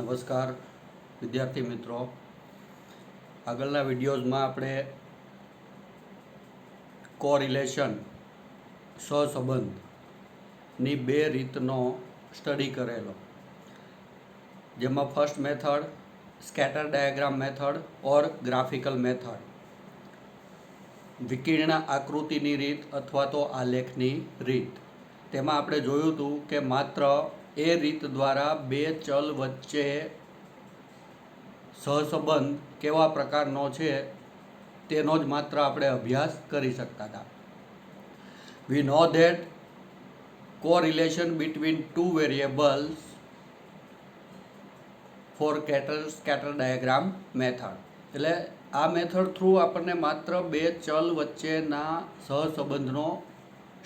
નમસ્કાર વિદ્યાર્થી મિત્રો, આગળના વિડીયોઝમાં આપણે કોરિલેશન સહસંબંધની બે રીતનો સ્ટડી કરેલો, જેમાં first method scatter diagram method or graphical method, વિકર્ણ આકૃતિની રીત અથવા તો આલેખની રીત. તેમાં આપણે જોયું હતું કે માત્ર એ રીત દ્વારા બે ચલ વચ્ચે સહસંબંધ કેવા પ્રકારનો છે તેનો જ માત્ર આપણે અભ્યાસ કરી શકતા હતા. We know that correlation between two variables for scatter diagram method. એટલે આ મેથડ થ્રુ આપણને માત્ર બે ચલ વચ્ચેના સહસંબંધનો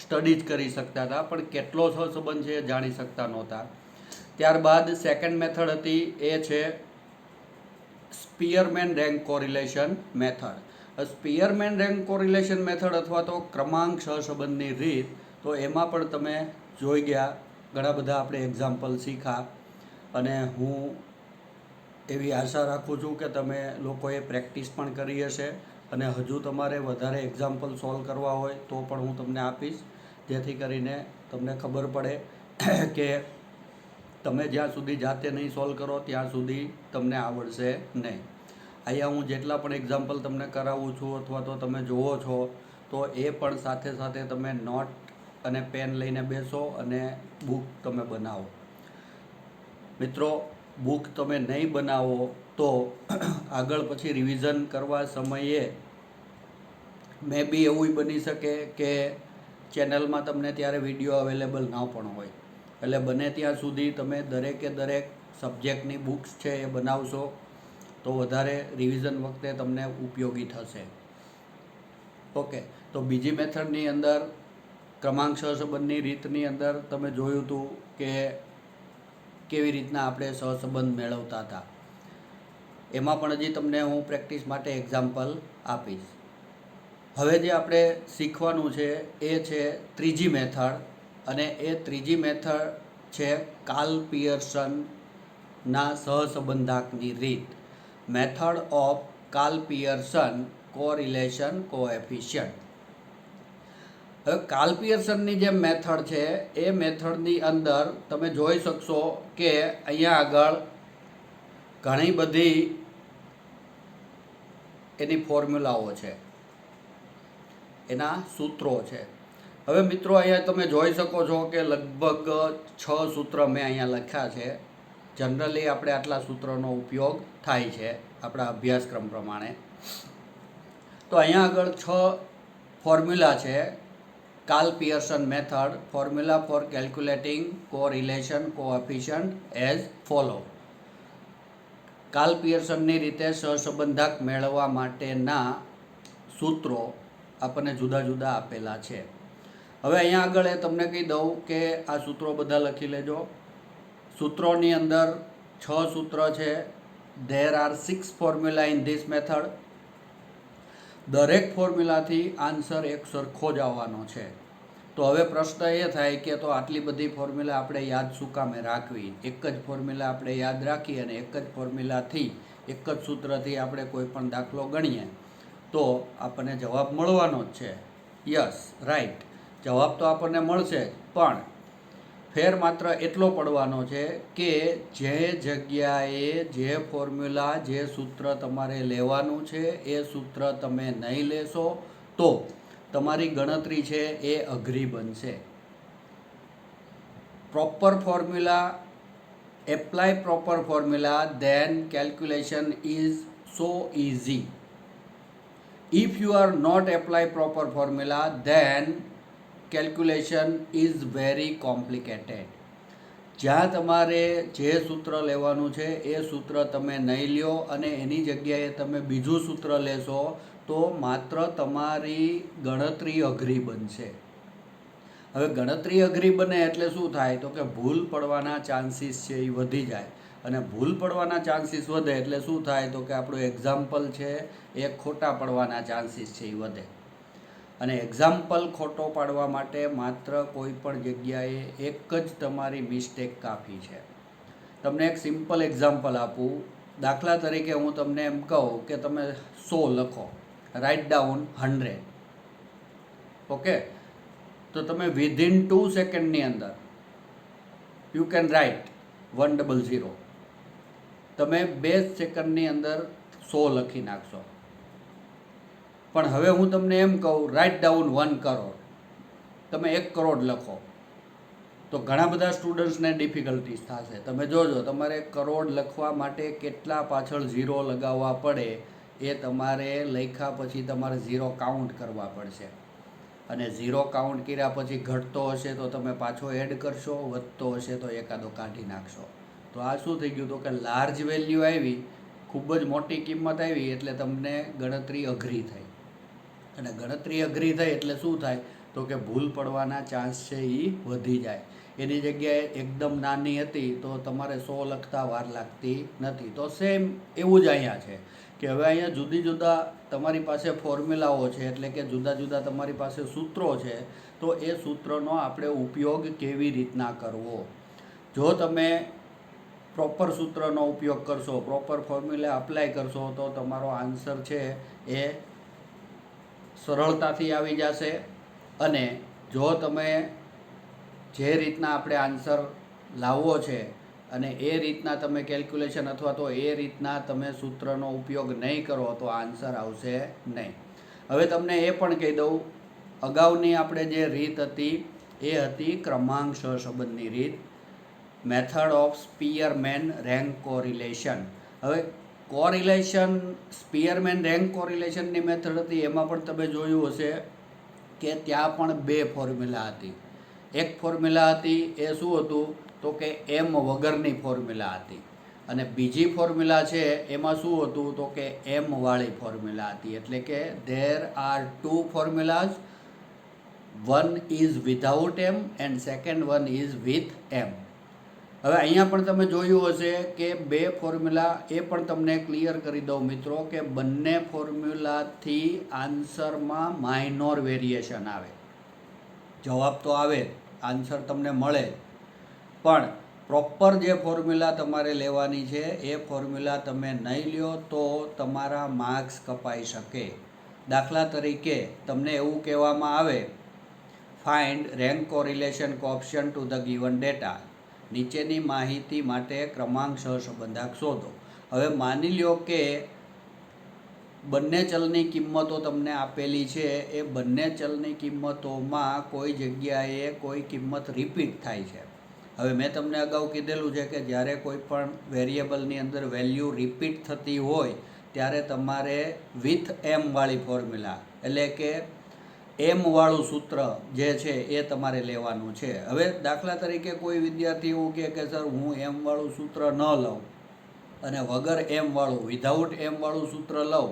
સ્ટડી જ કરી શકતા હતા, પણ કેટલો સહસંબંધ છે એ જાણી શકતા નહોતા. ત્યારબાદ સેકન્ડ મેથડ હતી, એ છે Spearman rank correlation method. Spearman rank correlation method અથવા તો ક્રમાંક સહસંબંધની રીત, તો એમાં પણ તમે જોઈ ગયા ઘણા બધા આપણે એક્ઝામ્પલ શીખ્યા, અને હું એવી આશા રાખું છું કે તમે લોકોએ પ્રેક્ટિસ પણ કરી હશે, અને હજુ તમારે વધારે એક્ઝામ્પલ સોલ્વ કરવા હોય તો પણ હું તમને આપીશ, જેથી કરીને તમને ખબર પડે કે તમે જ્યાં સુધી જાતે નહીં સોલ્વ કરો ત્યાં સુધી તમને આવડશે નહીં. અહીંયા હું જેટલા પણ એક્ઝામ્પલ તમને કરાવું છું અથવા તો તમે જુઓ છો, તો એ પણ સાથે સાથે તમે નોટ અને પેન લઈને બેસો અને બુક તમે બનાવો. મિત્રો, બુક તમે નહીં બનાવો તો આગળ પછી રિવિઝન કરવા સમયે મે બી એવું બની શકે કે ચેનલમાં તમને ત્યારે વિડીયો અવેલેબલ ના પણ હોય. એટલે બને ત્યાં સુધી તમે દરેકે દરેક સબ્જેક્ટની બુક્સ છે એ બનાવશો તો વધારે રિવિઝન વખતે તમને ઉપયોગી થશે. ઓકે, તો બીજી મેથડની અંદર ક્રમાંક સહસંબંધની રીતની અંદર તમે જોયું હતું કે કેવી રીતના આપણે સહસંબંધ મેળવતા હતા. એમાં પણ હજી તમને હું પ્રેક્ટિસ માટે એક્ઝામ્પલ આપીશ. હવે જે આપણે શીખવાનું છે એ છે ત્રીજી મેથડ, અને એ ત્રીજી મેથડ છે કાર્લ પિયર્સનના સહસંબંધાંકની રીત, method of Karl Pearson correlation coefficient. હવે કાર્લ પિયર્સનની જે મેથડ છે એ મેથડની અંદર તમે જોઈ શકશો કે અહીંયા આગળ ઘણી બધી એની ફોર્મ્યુલાઓ છે, એના સૂત્રો છે. હવે મિત્રો, અહીંયા તમે જોઈ શકો છો કે લગભગ 6 સૂત્ર મેં અહીંયા લખ્યા છે. જનરલી આપણે આટલા સૂત્રોનો ઉપયોગ થાય છે આપણા અભ્યાસક્રમ પ્રમાણે. તો અહીંયા આગળ 6 ફોર્મ્યુલા છે. Karl Pearson method, formula for calculating correlation coefficient as follow. Karl પિયર્સનની રીતે સહસંબંધાંક મેળવવા માટેના સૂત્રો આપણને જુદા જુદા આપેલા છે. હવે અહીંયા આગળ તમને કહી દઉં કે આ સૂત્રો બધા લખી લેજો. સૂત્રોની અંદર 6 સૂત્ર છે. There are 6 formula in this method. દરેક ફોર્મ્યુલાથી આન્સર એક સરખો જ આવવાનો છે. તો હવે પ્રશ્ન એ થાય કે તો આટલી બધી ફોર્મ્યુલા આપણે યાદ શું કામે રાખવી? એક જ ફોર્મ્યુલા આપણે યાદ રાખી અને એક જ ફોર્મ્યુલાથી, એક જ સૂત્રથી આપણે કોઈ પણ દાખલો ગણીએ તો આપણને જવાબ મળવાનો જ છે. યસ, રાઈટ, જવાબ તો આપણને મળશે, પણ ફેર માત્ર એટલો પડવાનો છે કે જે જગ્યાએ જે ફોર્મ્યુલા, જે સૂત્ર તમારે લેવાનું છે એ સૂત્ર તમે નહીં લેશો તો તમારી ગણતરી છે એ અઘરી બનશે. Proper formula, apply proper formula, then calculation is so easy. If you are not apply proper formula, then calculation is very complicated. જ્યાં તમારે જે સૂત્ર લેવાનું છે એ સૂત્ર તમે નહીં લ્યો અને એની જગ્યાએ તમે બીજું સૂત્ર લેશો તો માત્ર તમારી ગણતરી અઘરી બનશે. હવે ગણતરી અઘરી બને એટલે શું થાય? તો કે ભૂલ પડવાના ચાન્સીસ છે એ વધી જાય, અને ભૂલ પડવાના ચાન્સીસ વધે એટલે શું થાય? તો કે આપણું એક્ઝામ્પલ છે એ ખોટા પડવાના ચાન્સીસ છે એ વધે. અને એક્ઝામ્પલ ખોટો પાડવા માટે માત્ર કોઈ પણ જગ્યાએ એક જ તમારી મિસ્ટેક કાફી છે. તમને એક સિમ્પલ એક્ઝામ્પલ આપું. દાખલા તરીકે હું તમને એમ કહું કે તમે 100 લખો, રાઇટ ડાઉન 100. ઓકે, તો તમે વિધિન 2 સેકન્ડની અંદર યુ કેન રાઇટ 100. તમે 2 સેકન્ડની અંદર 100 લખી નાખશો. પણ હવે હું તમને એમ કહું રાઇટ ડાઉન 1 કરોડ, તમે 1 કરોડ લખો, તો ઘણા બધા સ્ટુડન્ટ્સને ડિફિકલ્ટીસ થશે. તમે જોજો તમારે કરોડ લખવા માટે કેટલા પાછળ ઝીરો લગાવવા પડે, એ તમારે લખ્યા પછી તમારે ઝીરો કાઉન્ટ કરવા પડશે. અને ઝીરો કાઉન્ટ કર્યા પછી ઘટતો હશે તો તમે પાછો એડ કરશો, વધતો હશે તો એકાદો કાઢી નાખશો. તો આ શું થઈ ગયું? તો કે લાર્જ વેલ્યુ આવી, ખૂબ જ મોટી કિંમત આવી, એટલે તમને ગણતરી અઘરી થઈ. અને ગણતરી અઘરી થઈ એટલે શું થાય? તો કે ભૂલ પડવાના ચાન્સ છે એ વધી જાય. એની જગ્યાએ એકદમ નાની હતી તો તમારે 100 લખતા વાર લાગતી નથી. તો સેમ એવું જ અહીંયા છે કે હવે અહીંયા જુદી જુદા તમારી પાસે ફોર્મ્યુલાઓ છે, એટલે કે જુદા જુદા તમારી પાસે સૂત્રો છે. તો એ સૂત્રનો આપણે ઉપયોગ કેવી રીતના કરવો? જો તમે પ્રોપર સૂત્રનો ઉપયોગ કરશો, પ્રોપર ફોર્મ્યુલા અપ્લાય કરશો, તો તમારો આન્સર છે એ સરળતાથી આવી જશે. અને જો તમે જે રીતના આપણે આન્સર લાવવો છે અને એ રીતના તમે કેલ્ક્યુલેશન અથવા તો એ રીતના તમે સૂત્રનો ઉપયોગ નહીં કરો તો આન્સર આવશે નહીં. હવે તમને એ પણ કહી દઉં, અગાઉની આપણે જે રીત હતી એ હતી ક્રમાંક સહસંબંધની રીત, મેથડ ઓફ સ્પીયરમેન રેન્ક કોરિલેશન. હવે કોરિલેશન, સ્પીયરમેન રેન્ક કોરિલેશનની મેથડ હતી, એમાં પણ તમે જોયું હશે કે ત્યાં પણ 2 ફોર્મ્યુલા હતી. એક ફોર્મ્યુલા હતી એ શું હતું? તો કે એમ વગરની ફોર્મ્યુલા હતી. અને બીજી ફોર્મ્યુલા છે એમાં શું હતું? તો કે એમ વાળી ફોર્મ્યુલા હતી. એટલે કે there are 2 formulas, one is without M and second one is with M. હવે અહીંયા પણ તમે જોયું હશે કે 2 ફોર્મ્યુલા, એ પણ તમને ક્લિયર કરી દઉં મિત્રો કે બંને ફોર્મ્યુલાથી આન્સરમાં માઇનોર વેરિએશન આવે. જવાબ તો આવે, આન્સર તમને મળે, પણ પ્રોપર જે ફોર્મ્યુલા તમારે લેવાની છે એ ફોર્મ્યુલા તમે નહીં લ્યો તો તમારા માર્ક્સ કપાઈ શકે. દાખલા તરીકે તમને એવું કહેવામાં આવે, find rank correlation coefficient to the given data. નીચેની માહિતી માટે ક્રમાંક સહસંબંધાંક શોધો. હવે માની લ્યો કે બંને ચલની કિંમતો તમને આપેલી છે, એ બંને ચલની કિંમતોમાં કોઈ જગ્યાએ કોઈ કિંમત રિપીટ થાય છે. હવે મેં તમને અગાઉ કીધેલું છે કે જ્યારે કોઈ પણ વેરિયેબલની અંદર વેલ્યુ રિપીટ થતી હોય ત્યારે તમારે વિથ એમ વાળી ફોર્મ્યુલા, એટલે કે એમ વાળું સૂત્ર જે છે એ તમારે લેવાનું છે. હવે દાખલા તરીકે કોઈ વિદ્યાર્થી એવું કહે કે સર હું એમ વાળું સૂત્ર ન લઉં અને વગર એમ વાળું, વિધાઉટ એમ વાળું સૂત્ર લઉં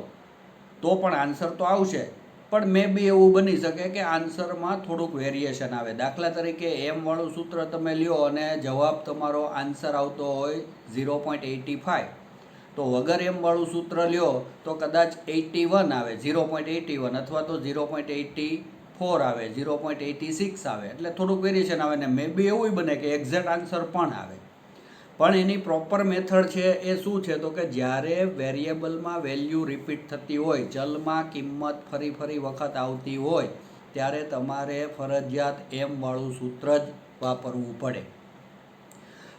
તો પણ આન્સર તો આવશે, પણ મે બી એવું બની શકે કે આન્સરમાં થોડુંક વેરિએશન આવે. દાખલા તરીકે એમ વાળું સૂત્ર તમે લ્યો અને જવાબ તમારો આન્સર આવતો હોય 0.85, તો વગર એમ વાળું સૂત્ર લ્યો તો કદાચ 81 આવે, 0.81, અથવા તો 0.84 આવે, 0.86 આવે, એટલે થોડુંક વેરિએશન આવે. ને મે બી એવું બને કે એક્ઝેક્ટ આન્સર પણ આવે. પણ એની પ્રોપર મેથડ છે એ શું છે? તો કે જ્યારે વેરિયેબલમાં વેલ્યુ રિપીટ થતી હોય, ચલમાં કિંમત ફરી વખત આવતી હોય, ત્યારે તમારે ફરજિયાત એમ વાળું સૂત્ર જ વાપરવું પડે.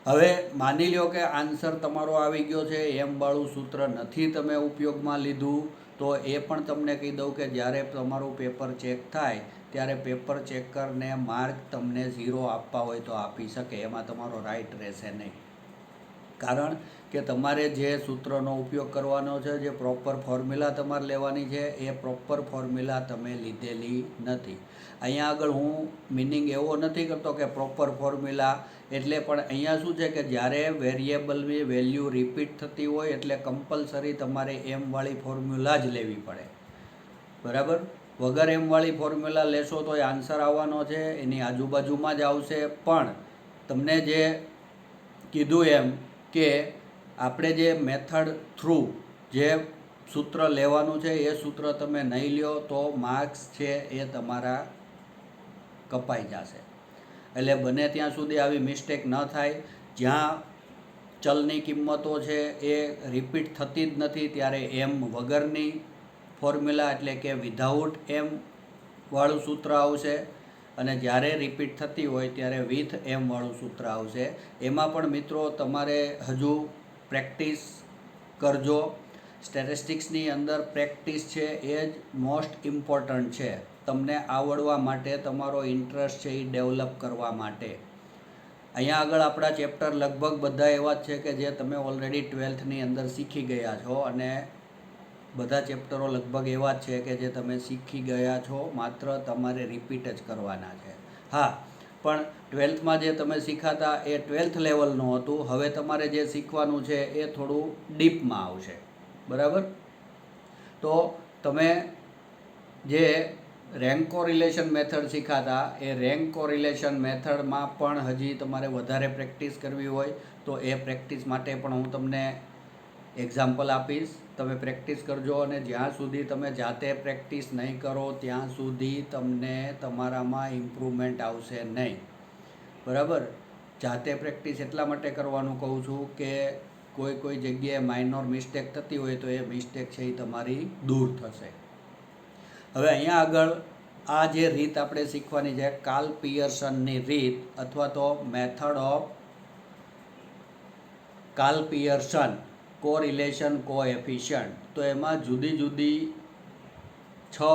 હવે માની લ્યો કે આન્સર તમારો આવી ગયો છે, એમ વાળું સૂત્ર નથી તમે ઉપયોગમાં લીધું, તો એ પણ તમને કહી દઉં કે જ્યારે તમારું પેપર ચેક થાય ત્યારે પેપર ચેકરને માર્ક તમને 0 આપવા હોય તો આપી શકે, એમાં તમારો રાઈટ રહેશે નહીં. કારણ કે તમારે જે સૂત્રનો ઉપયોગ કરવાનો છે, જે પ્રોપર ફોર્મ્યુલા તમારે લેવાની છે, એ પ્રોપર ફોર્મ્યુલા તમે લીધેલી નથી. અહીંયા આગળ હું મિનિંગ એવો નથી કરતો કે પ્રોપર ફોર્મ્યુલા એટલે, પણ અહીંયા શું છે કે જ્યારે વેરિયેબલની વેલ્યુ રિપીટ થતી હોય એટલે કમ્પલસરી તમારે એમ વાળી ફોર્મ્યુલા જ લેવી પડે, બરાબર. વગર એમ વાળી ફોર્મ્યુલા લેશો તો એ આન્સર આવવાનો છે એની આજુબાજુમાં જ આવશે. પણ તમને જે કીધું એમ કે આપણે જે મેથડ થ્રુ જે સૂત્ર લેવાનું છે એ સૂત્ર તમે નહીં લ્યો તો માર્ક્સ છે એ તમારા કપાઈ જશે. એટલે બને ત્યાં સુધી આવી મિસ્ટેક ન થાય. જ્યાં ચલની કિંમતો છે એ રિપીટ થતી જ નથી ત્યારે એમ વગરની ફોર્મ્યુલા એટલે કે વિધાઉટ એમ વાળું સૂત્ર આવશે, અને જ્યારે રિપીટ થતી હોય ત્યારે વિથ એમ વાળું સૂત્ર આવશે. એમાં પણ મિત્રો તમારે હજુ પ્રેક્ટિસ કરજો. સ્ટેટિસ્ટિક્સની અંદર પ્રેક્ટિસ છે એ જ મોસ્ટ ઇમ્પોર્ટન્ટ છે, તમને આવડવા માટે, તમારો ઇન્ટરેસ્ટ છે એ ડેવલપ કરવા માટે. અહીંયા આગળ આપણા ચેપ્ટર લગભગ બધા એવા જ છે કે જે તમે ઓલરેડી 12થની અંદર શીખી ગયા છો, અને બધા ચેપ્ટરો લગભગ એવા જ છે કે જે તમે શીખી ગયા છો, માત્ર તમારે રિપીટ જ કરવાના છે. હા, પણ 12થમાં જે તમે શીખાતા એ 12th લેવલનું હતું. હવે તમારે જે શીખવાનું છે એ થોડું ડીપમાં આવશે, બરાબર? તો તમે જે રેન્ક કોરિલેશન મેથડ શીખાતા એ રેન્ક કોરિલેશન મેથડમાં પણ હજી તમારે વધારે પ્રેક્ટિસ કરવી હોય તો એ પ્રેક્ટિસ માટે પણ હું તમને એક્ઝામ્પલ આપીશ. તમે પ્રેક્ટિસ કરજો, અને જ્યાં સુધી તમે જાતે પ્રેક્ટિસ નહીં કરો ત્યાં સુધી તમને તમારામાં ઇમ્પ્રુવમેન્ટ આવશે નહીં, બરાબર? જાતે પ્રેક્ટિસ એટલા માટે કરવાનું કહું છું કે કોઈ જગ્યાએ માઇનોર મિસ્ટેક થતી હોય તો એ મિસ્ટેક છે એ તમારી દૂર થશે. હવે અહીંયા આગળ આ જે રીત આપણે શીખવાની છે, કાર્લ પિયર્સનની રીત અથવા તો method of Karl Pearson correlation coefficient. તો એમાં જુદી જુદી 6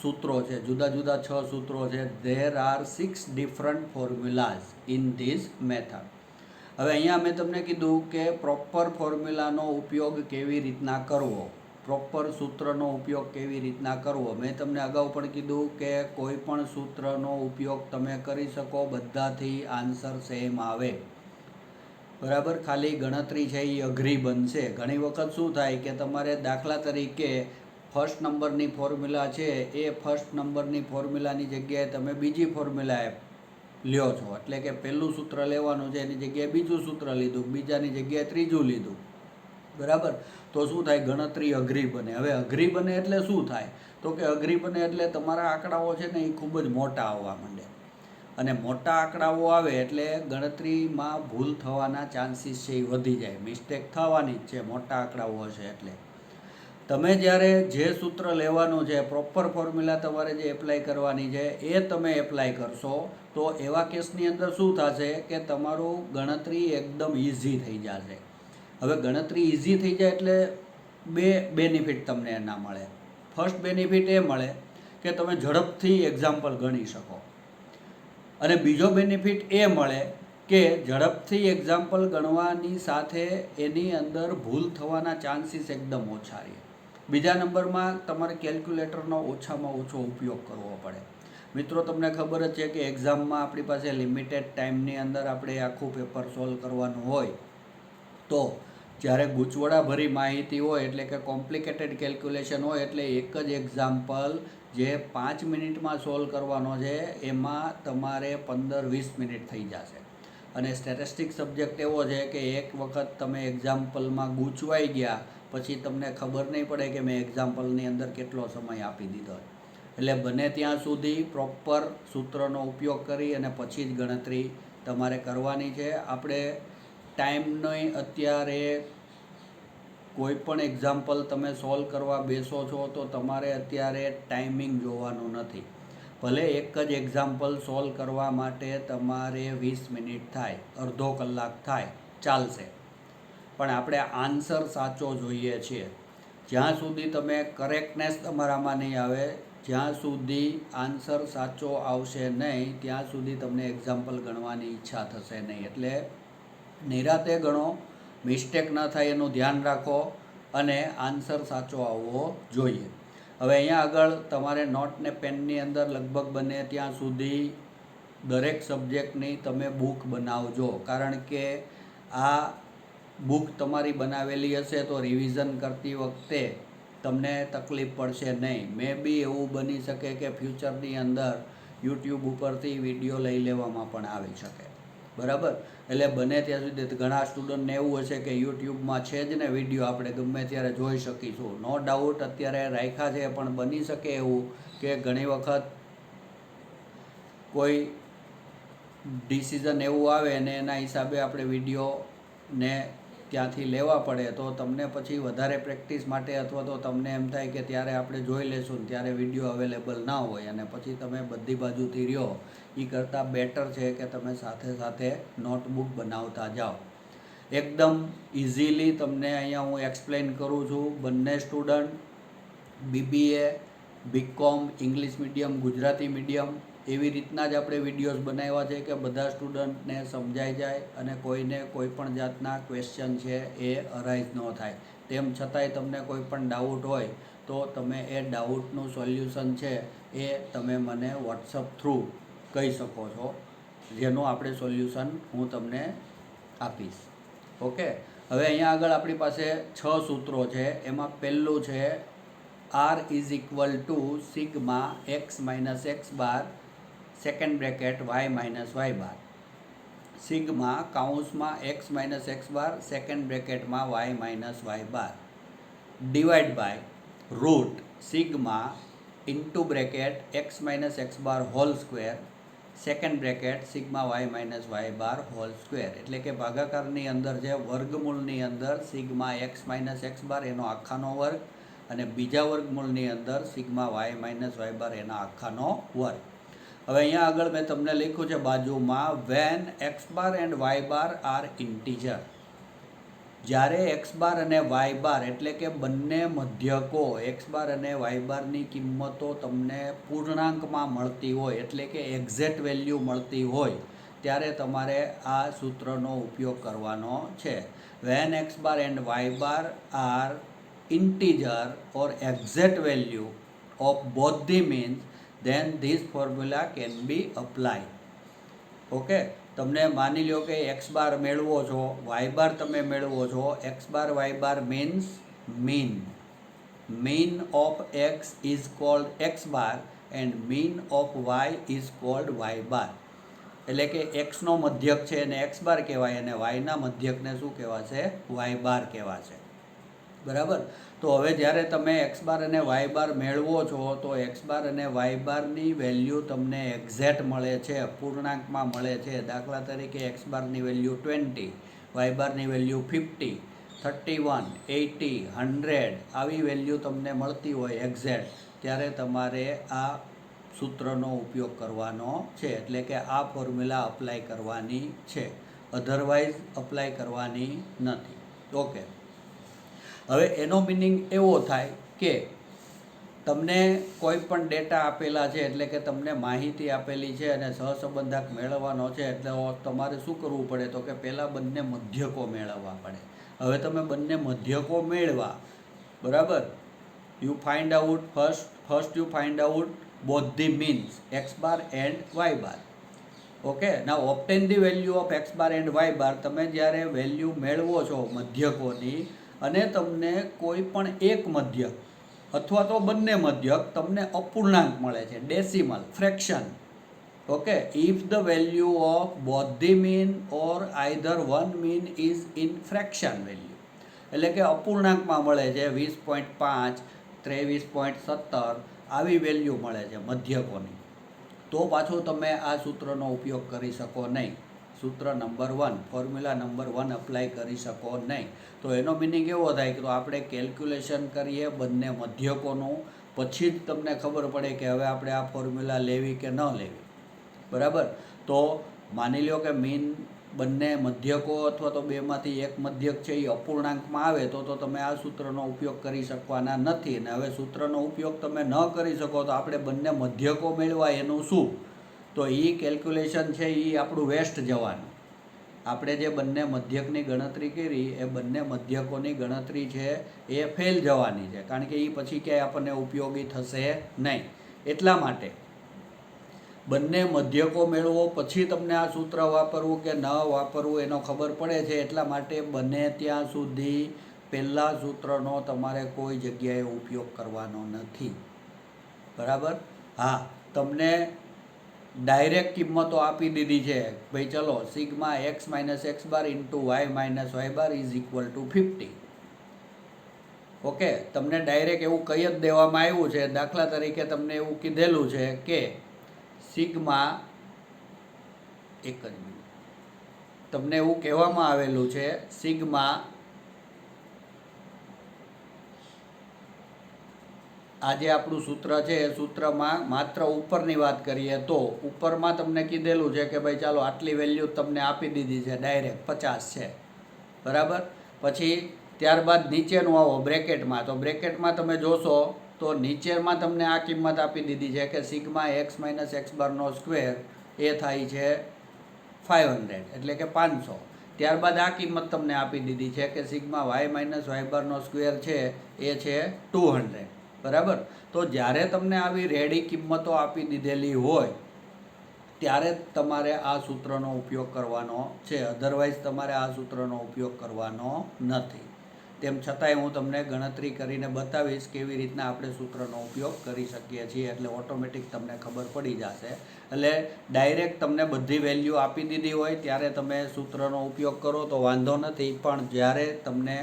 સૂત્રો છે, જુદા જુદા 6 સૂત્રો છે. There are 6 different formulas in this method. હવે અહીંયા મેં તમને કીધું કે પ્રોપર ફોર્મ્યુલાનો ઉપયોગ કેવી રીતના કરવો, પ્રોપર સૂત્રનો ઉપયોગ કેવી રીતના કરવો. મેં તમને અગાઉ પણ કીધું કે કોઈ પણ સૂત્રનો ઉપયોગ તમે કરી શકો, બધાથી આન્સર સેમ આવે, બરાબર? ખાલી ગણતરી છે એ અઘરી બનશે. ઘણી વખત શું થાય કે તમારે દાખલા તરીકે ફર્સ્ટ નંબરની ફોર્મ્યુલા છે એ ફર્સ્ટ નંબરની ફોર્મ્યુલાની જગ્યાએ તમે બીજી ફોર્મ્યુલા લ્યો છો, એટલે કે પહેલું સૂત્ર લેવાનું છે એની જગ્યાએ બીજું સૂત્ર લીધું, બીજાની જગ્યાએ ત્રીજું લીધું, બરાબર? તો શું થાય? ગણતરી અઘરી બને. હવે અઘરી બને એટલે શું થાય? તો કે અઘરી બને એટલે તમારા આંકડાઓ છે ને એ ખૂબ જ મોટા આવવા માંડે, અને મોટા આંકડાઓ આવે એટલે ગણતરીમાં ભૂલ થવાના ચાન્સીસ છે એ વધી જાય, મિસ્ટેક થવાની જ છે, મોટા આંકડાઓ હશે એટલે. તમે જ્યારે જે સૂત્ર લેવાનું છે, પ્રોપર ફોર્મ્યુલા તમારે જે એપ્લાય કરવાની છે એ તમે એપ્લાય કરશો તો એવા કેસની અંદર શું થશે કે તમારું ગણતરી એકદમ ઇઝી થઈ જશે. હવે ગણતરી ઇઝી થઈ જાય એટલે બે બેનિફિટ તમને એના મળે. ફર્સ્ટ બેનિફિટ એ મળે કે તમે ઝડપથી એક્ઝામ્પલ ગણી શકો, અને બીજો બેનિફિટ એ મળે કે ઝડપથી એક્ઝામ્પલ ગણવાની સાથે એની અંદર ભૂલ થવાના ચાન્સીસ એકદમ ઓછા રહે. બીજા નંબરમાં તમારે કેલ્ક્યુલેટરનો ઓછામાં ઓછો ઉપયોગ કરવો પડે. મિત્રો, તમને ખબર જ છે કે એક્ઝામમાં આપણી પાસે લિમિટેડ ટાઈમની અંદર આપણે આખું પેપર સોલ્વ કરવાનું હોય, તો જ્યારે ગૂંચવડાભરી માહિતી હોય એટલે કે કોમ્પ્લિકેટેડ કેલ્ક્યુલેશન હોય એટલે એક જ એક્ઝામ્પલ જે 5 મિનિટમાં સોલ્વ કરવાનો છે એમાં તમારે 15-20 મિનિટ થઈ જશે. અને સ્ટેટિસ્ટિક્સ સબ્જેક્ટ એવો છે કે એક વખત તમે એક્ઝામ્પલમાં ગૂંચવાઈ ગયા પછી તમને ખબર નહીં પડે કે મેં એક્ઝામ્પલની અંદર કેટલો સમય આપી દીધો. એટલે બને ત્યાં સુધી પ્રોપર સૂત્રનો ઉપયોગ કરી અને પછી જ ગણતરી તમારે કરવાની છે. આપણે ટાઈમની અત્યારે કોઈ પણ એક્ઝામ્પલ તમે સોલ્વ કરવા બેસો છો તો તમારે અત્યારે ટાઈમિંગ જોવાનું નથી. ભલે એક જ એક્ઝામ્પલ સોલ્વ કરવા માટે તમારે 20 મિનિટ થાય, અડધો કલાક થાય, ચાલશે, પણ આપણે આન્સર સાચો જોઈએ છીએ. જ્યાં સુધી તમે કરેક્ટનેસ તમારામાં નહીં આવે, જ્યાં સુધી આન્સર સાચો આવશે નહીં, ત્યાં સુધી તમને એક્ઝામ્પલ ગણવાની ઈચ્છા થશે નહીં. એટલે નિરાતે ગણો, મિસ્ટેક ન થાય એનું ધ્યાન રાખો, અને આન્સર સાચો આવવો જોઈએ. હવે અહીંયા આગળ તમારે નોટ ને પેનની અંદર લગભગ બને ત્યાં સુધી દરેક સબ્જેક્ટની તમે બુક બનાવજો, કારણ કે આ બુક તમારી બનાવેલી હશે તો રિવિઝન કરતી વખતે તમને તકલીફ પડશે નહીં. મે બી એવું બની શકે કે ફ્યુચરની અંદર યુટ્યુબ ઉપરથી વિડીયો લઈ લેવામાં પણ આવી શકે, બરાબર? એટલે બને ત્યાં સુધી ઘણા સ્ટુડન્ટને એવું હશે કે યુટ્યુબમાં છે જ ને વિડીયો, આપણે ગમે ત્યારે જોઈ શકીશું. નો ડાઉટ અત્યારે રાખ્યા છે, પણ બની શકે એવું કે ઘણી વખત કોઈ ડિસિઝન એવું આવે ને એના હિસાબે આપણે વિડીયોને ત્યાંથી લેવા પડે તો તમને પછી વધારે પ્રેક્ટિસ માટે અથવા તો તમને એમ થાય કે ત્યારે આપણે જોઈ લેશું ને ત્યારે વિડીયો અવેલેબલ ના હોય અને પછી તમે બધી બાજુથી રહ્યો, એ કરતાં બેટર છે કે તમે સાથે સાથે નોટબુક બનાવતા જાઓ. એકદમ ઇઝીલી તમને અહીંયા હું એક્સપ્લેન કરું છું. બંને student BBA, BCom, English medium, Gujarati medium એવી રીતના જ આપણે વિડીયોઝ બનાવ્યા છે કે બધા સ્ટુડન્ટને સમજાઈ જાય અને કોઈને કોઈ પણ જાતના ક્વેશ્ચન છે એ અરાઇઝ ન થાય. તેમ છતાંય તમને કોઈ પણ ડાઉટ હોય તો તમે એ ડાઉટનું સોલ્યુશન છે એ તમે મને વોટ્સઅપ થ્રુ કહી શકો છો, જેનું આપણે સોલ્યુશન હું તમને આપીશ. ઓકે, હવે અહીંયા આગળ આપણી પાસે 6 સૂત્રો છે. એમાં પહેલું છે R is equal to sigma x minus x bar second bracket y minus Y bar. Sigma કાઉન્સમાં x minus x bar second બ્રેકેટમાં y minus Y bar divide by root sigma into bracket x minus x bar whole square second bracket sigma Y minus Y bar whole square. એટલે કે ભાગાકારની અંદર છે વર્ગમૂળની અંદર sigma x minus x bar એનો આખાનો વર્ગ અને બીજા વર્ગમૂળની અંદર સિગ્મા વાય માઇનસ વાય બાર એના આખાનો વર્ગ. હવે અહીંયા આગળ મેં તમને લખ્યું છે બાજુમાં when X bar and Y bar are integer. જ્યારે એક્સ બાર અને વાય બાર એટલે કે બંને મધ્યકો એક્સ બાર અને વાય બારની કિંમતો તમને પૂર્ણાંકમાં મળતી હોય એટલે કે એક્ઝેક્ટ વેલ્યુ મળતી હોય ત્યારે તમારે આ સૂત્રનો ઉપયોગ કરવાનો છે. When X bar and Y bar are integer or exact value of both the means, then this formula can be applied. Okay, તમને માની લો કે x બાર મેળવો છો, y બાર તમે મેળવો છો. x bar y bar means mean of x is called x bar and mean of y is called y bar. એટલે કે x નો મધ્યક છે એને x બાર કહેવાય અને y ના મધ્યકને શું કહેવાશે? y બાર કહેવાશે. બરાબર. તો હવે જ્યારે તમે એક્સ બાર અને વાય બાર મેળવો છો તો એક્સ બાર અને વાય બારની વેલ્યુ તમને એક્ઝેક્ટ મળે છે, પૂર્ણાંકમાં મળે છે. દાખલા તરીકે એક્સ બારની વેલ્યુ 20, વાય બારની વેલ્યુ 50, 31, 80, 100 આવી વેલ્યુ તમને મળતી હોય એક્ઝેક્ટ, ત્યારે તમારે આ સૂત્રનો ઉપયોગ કરવાનો છે. એટલે કે આ ફોર્મ્યુલા અપ્લાય કરવાની છે, અધરવાઇઝ અપ્લાય કરવાની નથી. ઓકે, હવે એનો મિનિંગ એવો થાય કે તમને કોઈ પણ ડેટા આપેલા છે એટલે કે તમને માહિતી આપેલી છે અને સહસંબંધક મેળવવાનો છે એટલે તમારે શું કરવું પડે? તો કે પહેલાં બંને મધ્યકો મેળવવા પડે. હવે તમે બંને મધ્યકો મેળવા, બરાબર, you find out first you find out both the means X bar and Y bar. Okay, now obtain the value of X bar and Y bar. તમે જ્યારે વેલ્યુ મેળવો છો મધ્યકોની અને તમને કોઈ પણ એક મધ્યક અથવા તો બંને મધ્યક તમને અપૂર્ણાંક મળે છે, decimal, fraction. Okay, if the value of both the mean or either one mean is in fraction value, એટલે કે અપૂર્ણાંકમાં મળે છે 20.5, 23.17 આવી વેલ્યુ મળે છે મધ્યકોની, તો પાછું તમે આ સૂત્રનો ઉપયોગ કરી શકો નહીં. સૂત્ર નંબર 1, ફોર્મ્યુલા નંબર 1 અપ્લાય કરી શકો નહીં. તો એનો મિનિંગ એવો થાય કે તો આપણે કેલ્ક્યુલેશન કરીએ બંને મધ્યકોનું, પછી જ તમને ખબર પડે કે હવે આપણે આ ફોર્મ્યુલા લેવી કે ન લેવી. બરાબર. તો માની લો કે મીન બંને મધ્યકો અથવા તો બેમાંથી એક મધ્યક છે એ અપૂર્ણાંકમાં આવે તો તમે આ સૂત્રનો ઉપયોગ કરી શકવાના નથી. અને હવે સૂત્રનો ઉપયોગ તમે ન કરી શકો તો આપણે બંને મધ્યકો મેળવા એનું શું? તો એ કેલ્ક્યુલેશન છે એ આપણું વેસ્ટ જવાનું. આપણે જે બંને મધ્યકની ગણતરી કરી એ બંને મધ્યકોની ગણતરી છે એ ફેલ જવાની છે, કારણ કે એ પછી ક્યાંય આપણને ઉપયોગી થશે નહીં. એટલા માટે બંને મધ્યકો મેળવો પછી તમને આ સૂત્ર વાપરવું કે ન વાપરવું એનો ખબર પડે છે. એટલા માટે બને ત્યાં સુધી પહેલાં સૂત્રનો તમારે કોઈ જગ્યાએ ઉપયોગ કરવાનો નથી. બરાબર. હા, તમને ડાયરેક્ટ કિંમતો આપી દીધી છે ભાઈ, ચલો sigma x minus x bar into Y minus Y bar is equal to 50. Okay, તમને ડાયરેક્ટ એવું કહી જ દેવામાં આવ્યું છે. દાખલા તરીકે તમને એવું કીધેલું છે કે સિગ્મા, એક જ મિનિટ, તમને એવું કહેવામાં આવેલું છે સિગ્મા આ જે આપણું સૂત્ર છે એ સૂત્રમાં માત્ર ઉપરની વાત કરીએ તો ઉપરમાં તમને કીધેલું છે કે ભાઈ ચાલો આટલી વેલ્યુ તમને આપી દીધી છે ડાયરેક્ટ 50 છે, બરાબર. પછી ત્યારબાદ નીચેનું આવો બ્રેકેટમાં, તો બ્રેકેટમાં તમે જોશો તો નીચેમાં તમને આ કિંમત આપી દીધી છે કે સિગ્મા એક્સ માઇનસ એક્સ બારનો સ્ક્વેર એ થાય છે 500 એટલે કે 500. ત્યારબાદ આ કિંમત તમને આપી દીધી છે કે સિગ્મા વાય માઇનસ વાય બારનો સ્ક્વેર છે એ છે 200, બરાબર. તો જ્યારે તમને આવી રેડી કિંમતો આપી દીધેલી હોય ત્યારે જ તમારે આ સૂત્રનો ઉપયોગ કરવાનો છે, અધરવાઇઝ તમારે આ સૂત્રનો ઉપયોગ કરવાનો નથી. તેમ છતાંય હું તમને ગણતરી કરીને બતાવીશ કેવી રીતના આપણે સૂત્રનો ઉપયોગ કરી શકીએ છીએ, એટલે ઓટોમેટિક તમને ખબર પડી જશે. એટલે ડાયરેક્ટ તમને બધી વેલ્યુ આપી દીધી હોય ત્યારે તમે સૂત્રનો ઉપયોગ કરો તો વાંધો નથી, પણ જ્યારે તમને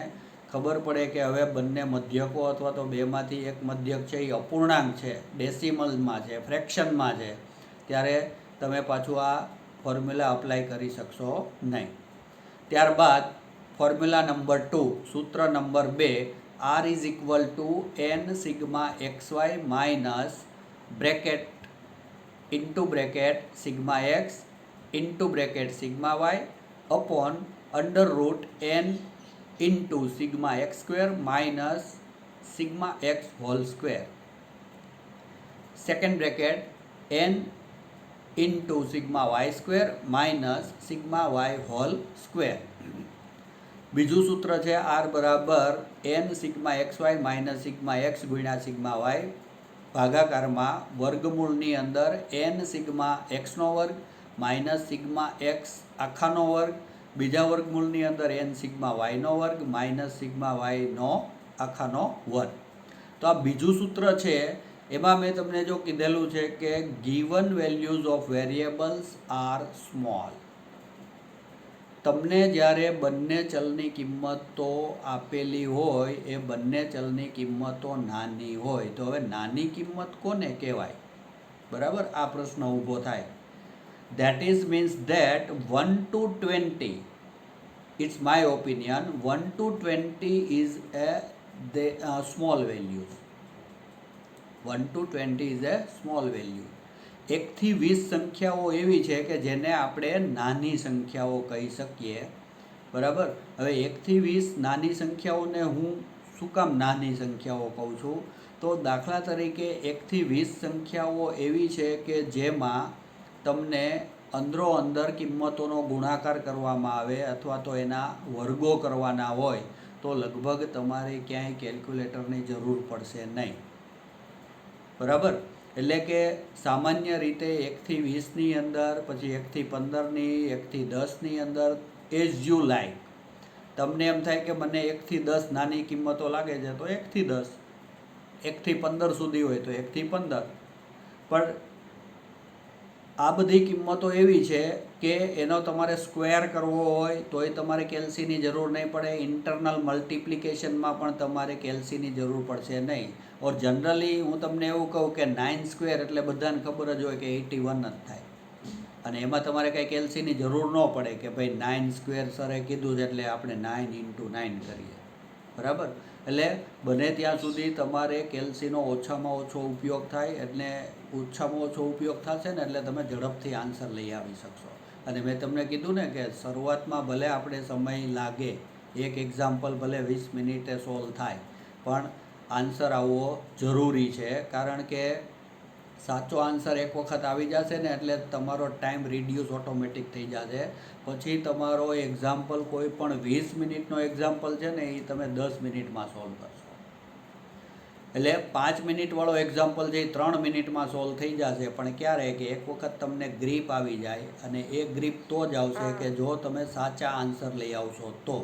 ખબર પડે કે હવે બંને મધ્યકો અથવા તો બેમાંથી એક મધ્યક છે એ અપૂર્ણાંક છે, ડેસિમલમાં છે, ફ્રેક્શનમાં છે, ત્યારે તમે પાછું આ ફોર્મ્યુલા અપ્લાય કરી શકશો નહીં. ત્યારબાદ ફોર્મ્યુલા નંબર 2, સૂત્ર number 2, R is equal to N sigma X Y minus bracket into bracket sigma X into bracket sigma Y upon under root N into sigma X square minus sigma X whole square. Second bracket N into sigma Y square minus sigma Y whole square. બીજું સૂત્ર છે R બરાબર N sigma X Y minus sigma X ગુણ્યા sigma Y ભાગાકારમાં વર્ગમૂળની અંદર N sigma એક્સનો વર્ગ minus sigma x આખાનો વર્ગ, બીજા વર્ગમૂળની અંદર એન સિગ્મા વાયનો વર્ગ માઇનસ સિગ્મા વાયનો આખાનો વર્ગ. તો આ બીજું સૂત્ર છે એમાં મેં તમને જો કીધેલું છે કે given values of variables are small. તમને જ્યારે બંને ચલની કિંમતો આપેલી હોય એ બંને ચલની કિંમતો નાની હોય, તો હવે નાની કિંમત કોને કહેવાય, બરાબર, આ પ્રશ્ન ઊભો થાય. That is means that 1 to 20, it's my opinion, 1 to 20 is a small values. 1 to 20 is a small value. 1 થી 20 સંખ્યાઓ એવી છે કે જેને આપણે નાની સંખ્યાઓ કહી શકીએ, બરાબર. હવે 1 થી 20 નાની સંખ્યાઓને હું શું કામ નાની સંખ્યાઓ કહું છું, તો દાખલા તરીકે 1 થી 20 સંખ્યાઓ એવી છે કે જેમાં તમને અંદરો અંદર કિંમતોનો ગુણાકાર કરવામાં આવે અથવા તો એના વર્ગો કરવાના હોય તો લગભગ તમારે ક્યાંય કેલ્ક્યુલેટરની જરૂર પડશે નહીં, બરાબર. એટલે કે સામાન્ય રીતે 1 થી 20ની અંદર, પછી 1 થી 15ની, 1 થી 10ની અંદર એઝ યુ લાઈક. તમને એમ થાય કે મને 1 થી 10 નાની કિંમતો લાગે છે તો 1 થી 10, 1 થી 15 સુધી હોય તો 1 થી 15. પણ આ બધી કિંમતો એવી છે કે એનો તમારે સ્ક્વેર કરવો હોય તોય તમારે કેલ્સીની જરૂર નહીં પડે, ઇન્ટરનલ મલ્ટિપ્લિકેશનમાં પણ તમારે કેલ્સીની જરૂર પડશે નહીં. ઓર જનરલી હું તમને એવું કહું કે 9 સ્ક્વેર એટલે બધાને ખબર જ હોય કે 81 જ થાય, અને એમાં તમારે કંઈ કેલ્સીની જરૂર ન પડે કે ભાઈ 9 સ્ક્વેર સરે કીધું છે એટલે આપણે 9 × 9 કરીએ, બરાબર. એટલે બને ત્યાં સુધી તમારે કેલ્સીનો ઓછામાં ઓછો ઉપયોગ થાય, એટલે ઓછામાં ઓછો ઉપયોગ થશે ને એટલે તમે ઝડપથી આન્સર લઈ આવી શકશો. અને મેં તમને કીધું ને કે શરૂઆતમાં ભલે આપણે સમય લાગે, એક એક્ઝામ્પલ ભલે 20 મિનિટે સોલ્વ થાય, પણ આન્સર આવવો જરૂરી છે, કારણ કે સાચો આન્સર એક વખત આવી જશે ને એટલે તમારો ટાઈમ રિડ્યુસ ઓટોમેટિક થઈ જશે. પછી તમારો એક્ઝામ્પલ કોઈ પણ 20 મિનિટનો એક્ઝામ્પલ છે ને એ તમે 10 મિનિટમાં સોલ્વ કરશો. એટલે 5 મિનિટવાળો એક્ઝામ્પલ છે એ 3 મિનિટમાં સોલ્વ થઈ જશે. પણ ક્યારે કે એક વખત તમને ગ્રીપ આવી જાય, અને એ ગ્રીપ તો જ આવશે કે જો તમે સાચા આન્સર લઈ આવશો તો.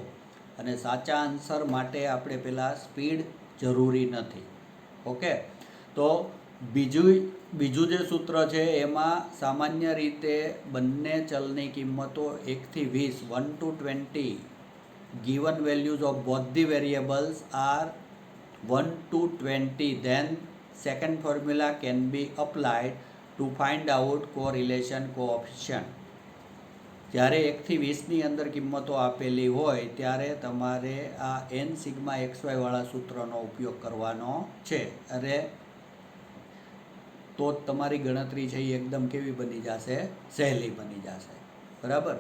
અને સાચા આન્સર માટે આપણે પહેલાં સ્પીડ જરૂરી નથી. ઓકે, તો બીજું જે સૂત્ર છે એમાં સામાન્ય રીતે બંને ચલની કિંમતો 1 થી 20, 1 to 20, given values of both the variables are 1 to 20, then second formula can be applied to find out correlation coefficient. જ્યારે 1થી 20ની અંદર કિંમતો આપેલી હોય ત્યારે તમારે આ n સિગ્મા XY વાળા સૂત્રનો ઉપયોગ કરવાનો છે. અરે તો જ તમારી ગણતરી છે એ એકદમ કેવી બની જશે? સહેલી બની જશે. બરાબર.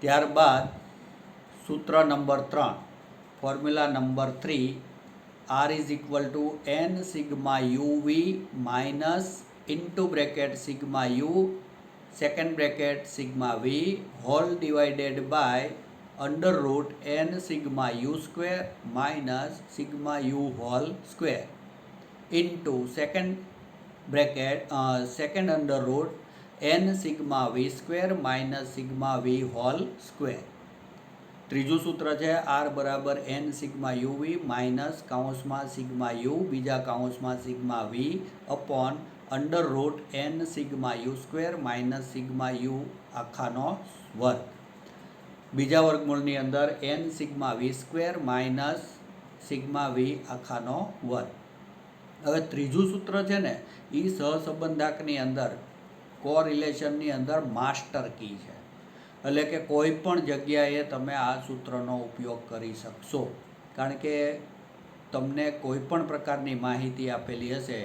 ત્યારબાદ સૂત્ર number 3, formula number 3, R is equal to n sigma UV minus into bracket sigma U second bracket sigma V whole divided by under root n sigma U square minus sigma U whole square into second bracket second under root n sigma V square minus sigma V whole square. ત્રીજું સૂત્ર છે R બરાબર n sigma UV minus કાઉન્સમાં sigma U બીજા કાઉન્સમાં sigma V upon under root n sigma U square minus sigma U આખાનો વર્ગ. બીજા વર્ગમૂળની અંદર n sigma V square minus sigma V આખાનો વર્ગ. હવે ત્રીજું સૂત્ર છે ને એ સહસંબંધાંકની અંદર કોરિલેશનની અંદર માસ્ટર કી છે. એટલે કે કોઈ પણ જગ્યાએ તમે આ સૂત્રનો ઉપયોગ કરી શકશો. કારણ કે તમને કોઈ પણ પ્રકારની માહિતી આપેલી હશે,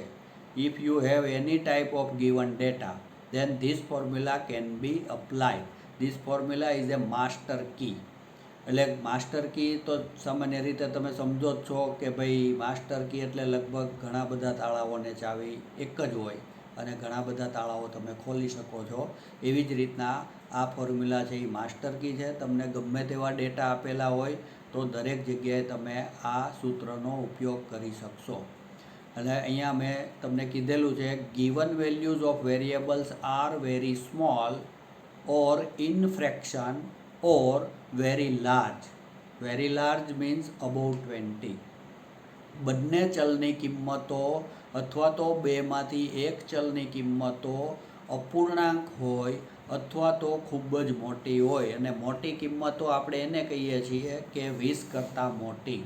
if you have any type of given data then this formula can be applied. This formula is a master key. એટલે માસ્ટર કી તો સામાન્ય રીતે તમે સમજો જ છો કે ભાઈ માસ્ટર કી એટલે લગભગ ઘણા બધા તાળાઓને ચાવી એક જ હોય અને ઘણા બધા તાળાઓ તમે ખોલી શકો છો. એવી જ રીતના આ ફોર્મ્યુલા છે એ માસ્ટર કી છે. તમને ગમે તેવા ડેટા આપેલા હોય તો દરેક જગ્યાએ તમે આ સૂત્રનો ઉપયોગ કરી શકશો. અને અહીંયા મેં તમને કીધેલું છે given values of variables are very small or in fraction or very large. Very large means about 20. બંને ચલની કિંમતો અથવા તો બેમાંથી એક ચલની કિંમતો અપૂર્ણાંક હોય અથવા તો ખૂબ જ મોટી હોય. અને મોટી કિંમતો આપણે એને કહીએ છીએ કે 20 કરતાં મોટી.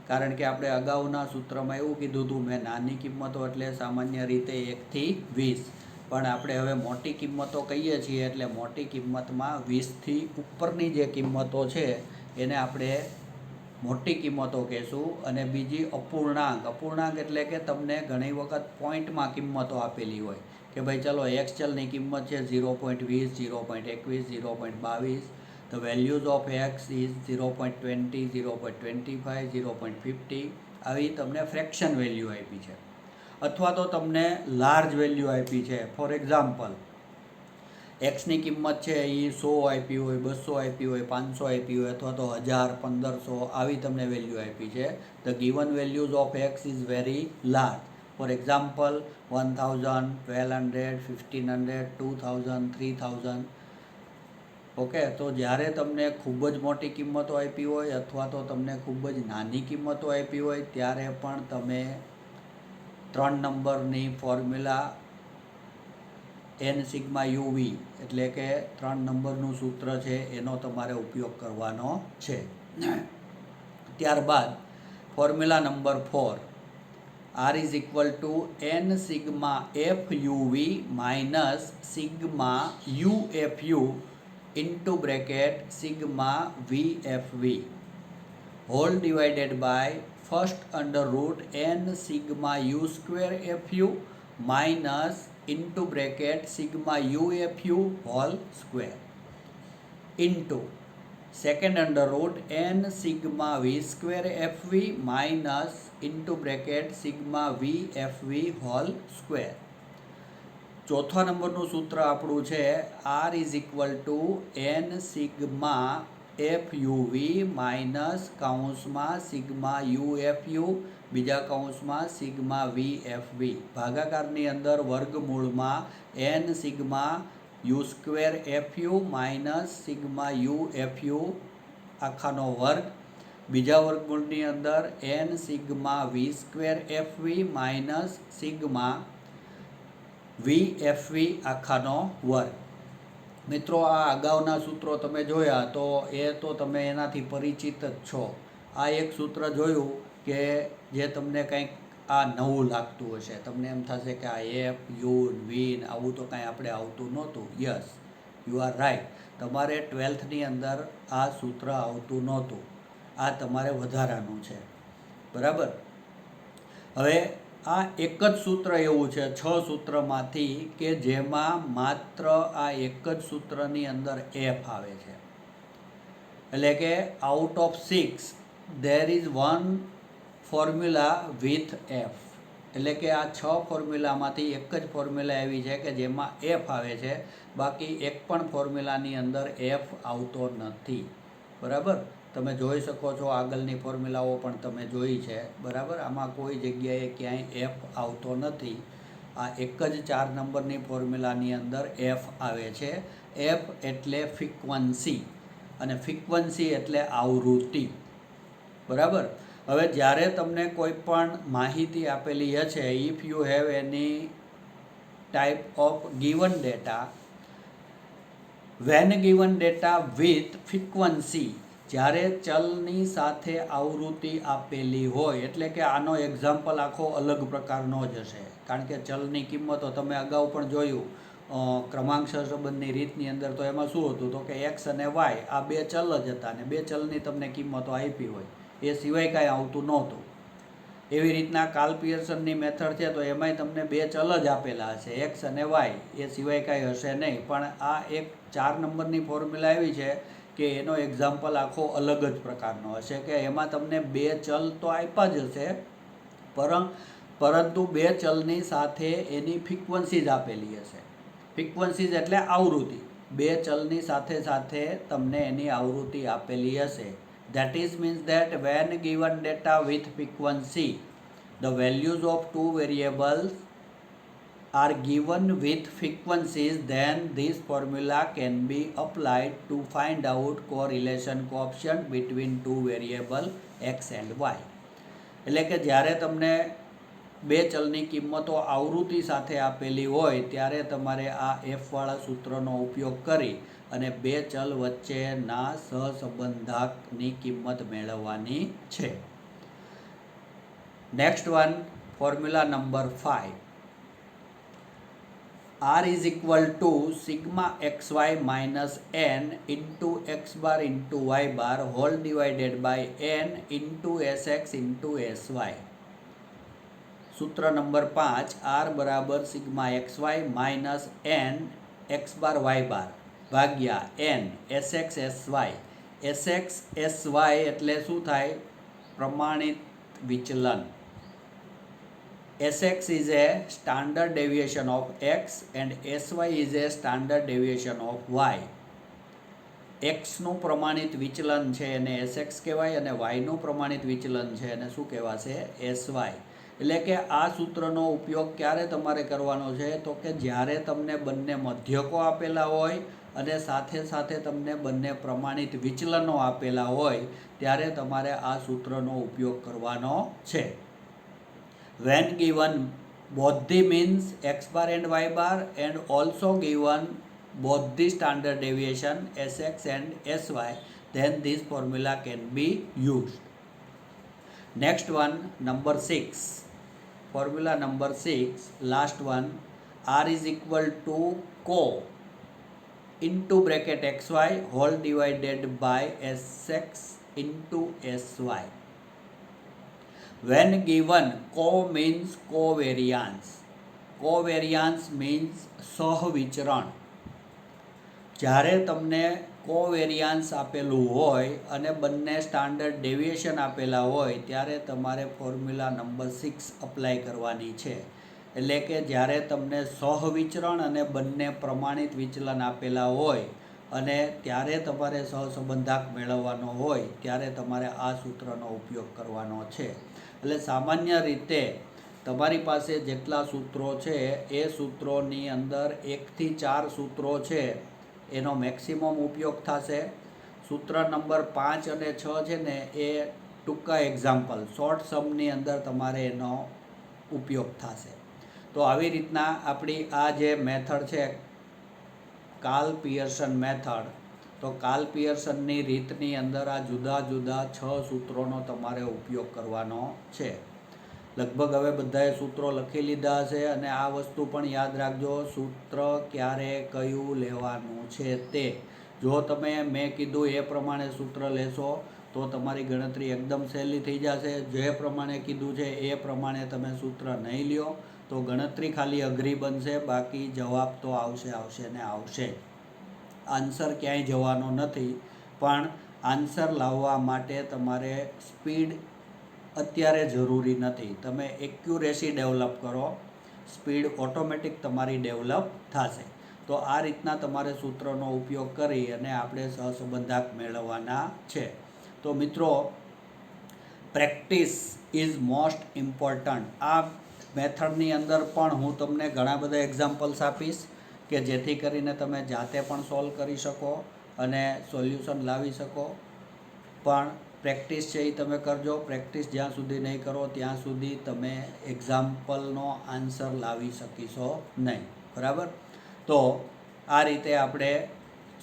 કારણ કે આપણે અગાઉના સૂત્રમાં એવું કીધું હતું, મેં નાની કિંમતો એટલે સામાન્ય રીતે 1થી 20, પણ આપણે હવે મોટી કિંમતો કહીએ છીએ એટલે મોટી કિંમતમાં 20થી ઉપરની જે કિંમતો છે એને આપણે મોટી કિંમતો કહેશું. અને બીજી અપૂર્ણાંક. અપૂર્ણાંક એટલે કે તમને ઘણી વખત પોઈન્ટમાં કિંમતો આપેલી હોય કે ભાઈ ચલો એક ચલની કિંમત છે 0.20, 0.21, 0.22. The values of x is 0.20, 0.25, 0.50. આવી તમને ફ્રેક્શન વેલ્યુ આપી છે અથવા તો તમને લાર્જ વેલ્યુ આપી છે. ફોર એક્ઝામ્પલ એક્સની કિંમત છે એ 100 આપી હોય, 200 આપી હોય, 500 આપી હોય અથવા તો 1000, 1500 આવી તમને વેલ્યુ આપી છે. The given values of x is very large. For example 1000, 1200, 1500, 2000, 3000. Okay. તો જ્યારે તમને ખૂબ જ મોટી કિંમતો આપી હોય અથવા તો તમને ખૂબ જ નાની કિંમતો આપી હોય ત્યારે પણ તમે 3 નંબરની ફોર્મ્યુલા n સિગ્મા UV એટલે કે 3 નંબરનું સૂત્ર છે એનો તમારે ઉપયોગ કરવાનો છે. ત્યારબાદ formula number 4, R is equal to n sigma FUV minus sigma UFU into bracket sigma VFV whole divided by first under root n sigma U square FU minus into bracket sigma UFU whole square into second under root n sigma V square FV minus into bracket sigma VFV whole square. ચોથા નંબરનું સૂત્ર આપણું છે R is equal to n sigma FUV minus કાઉન્સમાં sigma UFU બીજા કાઉન્સમાં sigma VFV ભાગાકારની અંદર વર્ગમૂળમાં n sigma U square FU minus sigma UFU આખાનો વર્ગ. બીજા વર્ગમૂળની અંદર n sigma V square FV minus sigma VFV આખાનો વર્ગ. મિત્રો આ અગાઉના સૂત્રો તમે જોયા તો એ તો તમે એનાથી પરિચિત જ છો. આ એક સૂત્ર જોયું કે જે તમને કંઈક આ નવું લાગતું હશે. તમને એમ થશે કે આ એફ યુ વી આવું તો કાંઈ આપણે આવતું નહોતું. Yes, you are right. તમારે 12થની અંદર આ સૂત્ર આવતું નહોતું, આ તમારે વધારાનું છે, બરાબર. હવે આ એક જ સૂત્ર એવું છે 6 સૂત્રમાંથી કે જેમાં માત્ર આ એક જ સૂત્રની અંદર એફ આવે છે, એટલે કે out of 6 there is one formula with F, એટલે કે આ 6 ફોર્મ્યુલામાંથી એક જ ફોર્મ્યુલા એવી છે કે જેમાં એફ આવે છે, બાકી એક પણ ફોર્મ્યુલાની અંદર એફ આવતો નથી, બરાબર. તમે જોઈ શકો છો આગળની ફોર્મ્યુલાઓ પણ તમે જોઈ છે, બરાબર. આમાં કોઈ જગ્યાએ ક્યાંય એફ આવતો નથી. આ એક જ 4 નંબરની ફોર્મ્યુલાની અંદર એફ આવે છે. એફ એટલે ફ્રીક્વન્સી અને ફ્રીક્વન્સી એટલે આવૃત્તિ, બરાબર. હવે જ્યારે તમને કોઈ પણ માહિતી આપેલી હશે, if you have any type of given data, when given data with frequency, જ્યારે ચલની સાથે આવૃત્તિ આપેલી હોય, એટલે કે આનો એક્ઝામ્પલ આખો અલગ પ્રકારનો જ હશે, કારણ કે ચલની કિંમતો તમે અગાઉ પણ જોયું ક્રમાંક સહસંબંધની રીતની અંદર, તો એમાં શું હતું તો કે એક્સ અને વાય આ બે ચલ જ હતા અને બે ચલની તમને કિંમતો આપી હોય, એ સિવાય કાંઈ આવતું નહોતું. એવી રીતના કાર્લ પિયર્સનની મેથડ છે તો એમાંય તમને બે ચલ જ આપેલા હશે, એક્સ અને વાય, એ સિવાય કાંઈ હશે નહીં. પણ આ એક 4 નંબરની ફોર્મ્યુલા એવી છે કે એનો એક્ઝામ્પલ આખો અલગ જ પ્રકારનો હશે, કે એમાં તમને બે ચલ તો આપ્યા જ હશે, પરંતુ બે ચલની સાથે એની ફ્રીક્વન્સીઝ આપેલી હશે. ફ્રીક્વન્સીઝ એટલે આવૃત્તિ, બે ચલની સાથે સાથે તમને એની આવૃત્તિ આપેલી હશે. That is means that when given data with frequency, the values of two variables are given with frequencies, then this formula can be applied to find out correlation coefficient between two variable x and y. એટલે કે જ્યારે તમને બે ચલની કિંમતો આવૃત્તિ સાથે આપેલી હોય ત્યારે તમારે આ એફવાળા સૂત્રનો ઉપયોગ કરી અને બે ચલ વચ્ચેના સહસંબંધકની કિંમત મેળવવાની છે. Next one, formula number 5. R is equal to sigma xy minus n into x bar into y bar whole divided by n into sx into sy. સૂત્ર નંબર 5, R બરાબર sigma xy minus n x બાર y બાર ભાગ્યા n sx sy. sx sy એટલે શું થાય? પ્રમાણિત વિચલન. sx is a standard deviation of x and sy is a standard deviation of y. x નું પ્રમાણિત વિચલન છે એને sx કહેવાય અને y નું પ્રમાણિત વિચલન છે એને શું કહેવાશે? sy. એટલે કે આ સૂત્રનો ઉપયોગ ક્યારે તમારે કરવાનો છે તો કે જ્યારે તમને બંને મધ્યકો આપેલા હોય અને સાથે સાથે તમને બંને પ્રમાણિત વિચલનો આપેલા હોય ત્યારે તમારે આ સૂત્રનો ઉપયોગ કરવાનો છે. When given both the means x bar and y bar and also given both the standard deviation sx and sy, then this formula can be used. Next one, number 6. Formula number 6, last one, R is equal to co into bracket xy whole divided by sx into sy. When given, co means covariance. Covariance means સહવિચરણ. જ્યારે તમને covariance આપેલું હોય અને બંને standard deviation આપેલા હોય ત્યારે તમારે ફોર્મ્યુલા નંબર 6 અપ્લાય કરવાની છે. એટલે કે જ્યારે તમને સહવિચરણ અને બંને પ્રમાણિત વિચલન આપેલા હોય અને ત્યારે તમારે સહસંબંધક મેળવવાનો હોય ત્યારે તમારે આ સૂત્રનો ઉપયોગ કરવાનો છે. એટલે સામાન્ય રીતે તમારી પાસે જેટલા સૂત્રો છે એ સૂત્રોની અંદર 1 થી 4 સૂત્રો છે એનો મેક્સિમમ ઉપયોગ થશે. સૂત્ર નંબર 5 અને 6 છે ને એ ટૂંકા એક્ઝામ્પલ શોર્ટ સમની અંદર તમારે એનો ઉપયોગ થશે. તો આવી રીતના આપણી આ જે મેથડ છે કાર્લ પિયર્સન મેથડ, તો કાર્લ પિયર્સનની રીતની અંદર આ જુદા જુદા 6 સૂત્રોનો તમારે ઉપયોગ કરવાનો છે. લગભગ હવે બધાએ સૂત્રો લખી લીધા હશે અને આ વસ્તુ પણ યાદ રાખજો, સૂત્ર ક્યારે કયું લેવાનું છે તે. જો તમે મેં કીધું એ પ્રમાણે સૂત્ર લેશો તો તમારી ગણતરી એકદમ સહેલી થઈ જશે. જે પ્રમાણે કીધું છે એ પ્રમાણે તમે સૂત્ર નહીં લ્યો તો ગણતરી ખાલી અઘરી બનશે, બાકી જવાબ તો આવશે ને આવશે. આન્સર ક્યાંય જવાનો નથી, પણ આન્સર લાવવા માટે તમારે સ્પીડ અત્યારે જરૂરી નથી. તમે એક્યુરેસી ડેવલપ કરો, સ્પીડ ઓટોમેટિક તમારી ડેવલપ થશે. તો આ રીતના તમારે સૂત્રનો ઉપયોગ કરી અને આપણે સહસંબંધાંક મેળવવાના છે. તો મિત્રો, પ્રેક્ટિસ ઇઝ મોસ્ટ ઇમ્પોર્ટન્ટ. આ મેથડની અંદર પણ હું તમને ઘણા બધા એક્ઝામ્પલ્સ આપીશ કે જેથી કરીને તમે જાતે પણ સોલ્વ કરી શકો અને સોલ્યુશન લાવી શકો. પણ પ્રેક્ટિસ છે એ તમે કરજો. પ્રેક્ટિસ જ્યાં સુધી નહીં કરો ત્યાં સુધી તમે એક્ઝામ્પલનો આન્સર લાવી શકીશો નહીં. બરાબર? તો આ રીતે આપણે